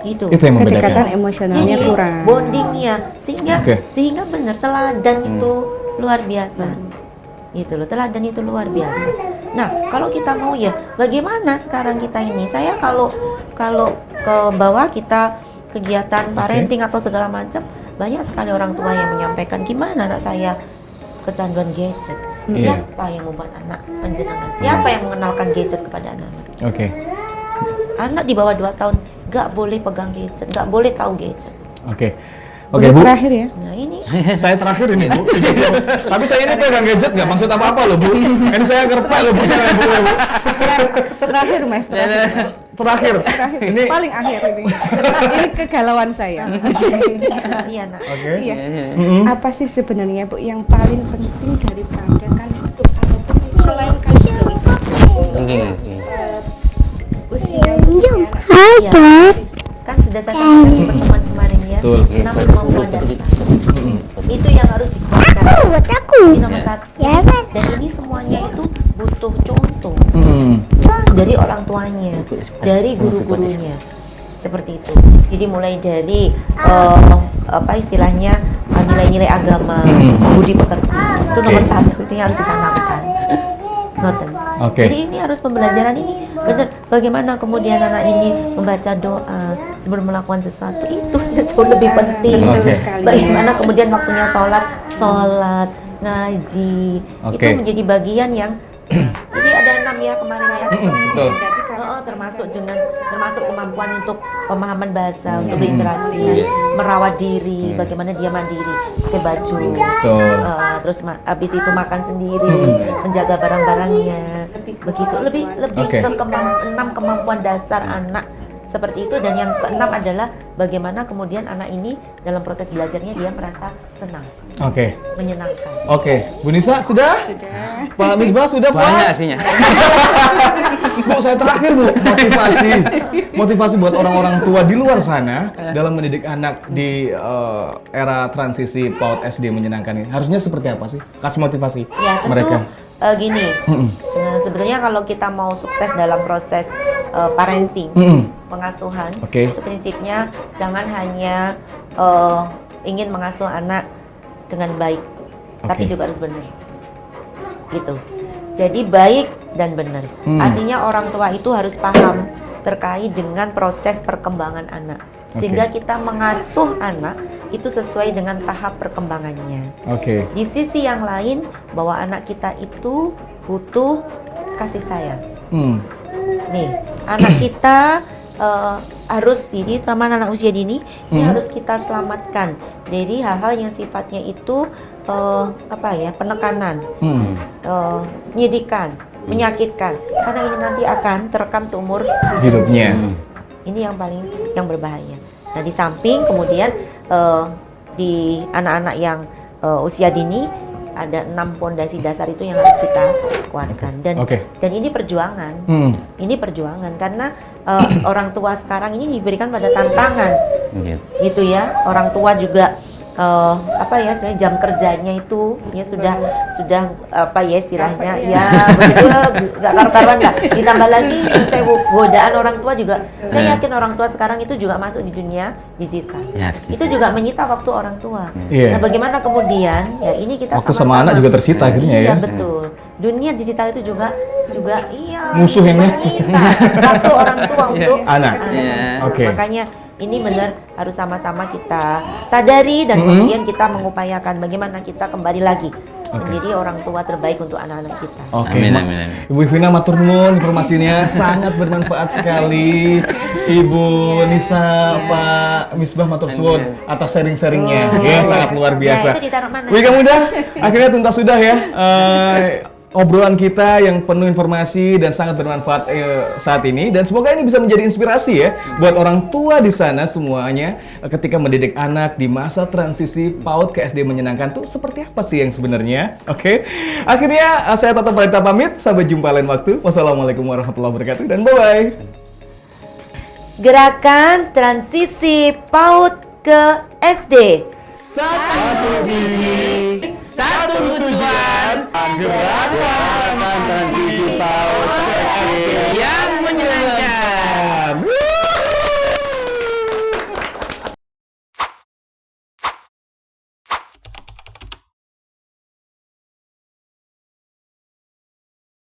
itu Itu yang membedakan. Kedekatan emosionalnya jadi kurang. bondingnya Oke. sehingga benar teladan itu luar biasa. Gitu loh, teladan itu luar biasa. Nah, kalau kita mau ya, bagaimana sekarang kita ini? Saya kalau ke bawah kita kegiatan parenting atau segala macam, banyak sekali orang tua yang menyampaikan gimana anak saya kecanduan gadget. Iya. Siapa yang membuat anak penjenengan? Siapa yang mengenalkan gadget kepada anak-anak? Oke. Anak di bawah 2 tahun nggak boleh pegang gadget, nggak boleh tahu gadget. Oke. Boleh Bu. terakhir ya. Nah ini Saya terakhir ini Bu. Tapi saya ini pegang gadget nggak maksud apa-apa loh Bu. Ini saya ngerpak loh Bu. Saya, Bu. Terakhir Mas, terakhir. Terakhir. Ini Paling akhir ini. Ini kegalauan saya. iya nak. Oke. Iya. Mm-mm. Apa sih sebenarnya Bu yang paling penting daripada kalistuk ataupun selain kalistuk itu? Usia anak Iya. Kan sudah saya sampaikan di pertemuan kemarin ya. Betul. 6 kemampuan dasar. Itu yang harus dikuatkan. Buat aku. Ini nomor 1. Ya kan? Dan ini semuanya itu butuh contoh Mm. dari orang tuanya, dari guru-gurunya. Seperti itu. Jadi mulai dari apa istilahnya nilai-nilai agama, budi pekerti. Itu nomor 1 itu yang harus ditanamkan. Noten. Oke. Jadi ini harus pembelajaran ini benar. Bagaimana kemudian anak ini membaca doa sebelum melakukan sesuatu itu jauh lebih penting. Oke. sekali. Bagaimana kemudian waktunya sholat, ngaji, Oke. itu menjadi bagian yang jadi ada 6 ya kemarin ya. Betul. Termasuk kemampuan untuk pemahaman bahasa, untuk berinteraksi, merawat diri, bagaimana dia mandiri, pakai baju, Betul. terus habis itu makan sendiri, menjaga barang-barangnya, begitu lebih Oke. ke 6 kemampuan dasar anak seperti itu. Dan yang keenam adalah bagaimana kemudian anak ini dalam proses belajarnya dia merasa tenang, Oke. menyenangkan. Oke. Bu Nisa sudah? Sudah. Pak Misbah sudah Banyak puas? sihnya. Bu, saya terakhir Bu, motivasi buat orang-orang tua di luar sana dalam mendidik anak di era transisi PAUD SD menyenangkan ini. Harusnya seperti apa sih? Kasih motivasi Ya tentu mereka. gini, nah, sebetulnya kalau kita mau sukses dalam proses parenting, pengasuhan, Oke. itu prinsipnya jangan hanya ingin mengasuh anak dengan baik, tapi Oke. juga harus benar. Gitu. Jadi baik dan benar. Artinya orang tua itu harus paham terkait dengan proses perkembangan anak. Sehingga kita mengasuh anak itu sesuai dengan tahap perkembangannya. Oke. Di sisi yang lain, bahwa anak kita itu butuh kasih sayang. Nih, anak kita harus ini, terutama anak usia dini, ini harus kita selamatkan dari hal-hal yang sifatnya itu penekanan, penyidikan, menyakitkan. Karena ini nanti akan terekam seumur Hidupnya. ini yang berbahaya. Nah, di samping kemudian di anak-anak yang usia dini ada 6 pondasi dasar itu yang harus kita kuatkan. Dan Oke. dan ini perjuangan. Ini perjuangan karena orang tua sekarang ini diberikan pada tantangan. Gitu ya. Orang tua juga sebenarnya jam kerjanya itu ya sudah istilahnya ya betul nggak karuan nggak, ditambah lagi saya godaan orang tua juga. Saya yakin orang tua sekarang itu juga masuk di dunia digital. Yes. Itu juga menyita waktu orang tua. Iya. Nah, bagaimana kemudian ya ini kita Waktu sama-sama. sama anak juga tersita akhirnya Iya ya. betul. Dunia digital itu juga iya Musuh yang menyita waktu orang tua untuk Anak. Iya. Oke. Makanya ini benar harus sama-sama kita sadari dan kemudian kita mengupayakan bagaimana kita kembali lagi menjadi orang tua terbaik untuk anak-anak kita. Oke. Amin, amin, amin. Ibu Ivina matur nuwun, informasinya sangat bermanfaat sekali. Ibu Nisa, Pak Misbah matur suwun atas sharing-sharingnya. Ya, sangat luar biasa. Ya, itu ditaruh mana? Wika Muda, akhirnya tuntas sudah ya obrolan kita yang penuh informasi dan sangat bermanfaat saat ini, dan semoga ini bisa menjadi inspirasi ya buat orang tua di sana semuanya ketika mendidik anak di masa transisi PAUD ke SD menyenangkan tuh seperti apa sih yang sebenarnya. Oke. Akhirnya saya Toto Pradipta pamit, sampai jumpa lain waktu. Wassalamualaikum warahmatullahi wabarakatuh dan bye-bye. Gerakan transisi PAUD ke SD. Satu visi, Satu tujuan, gerakan transisi PAUD ke SD. ya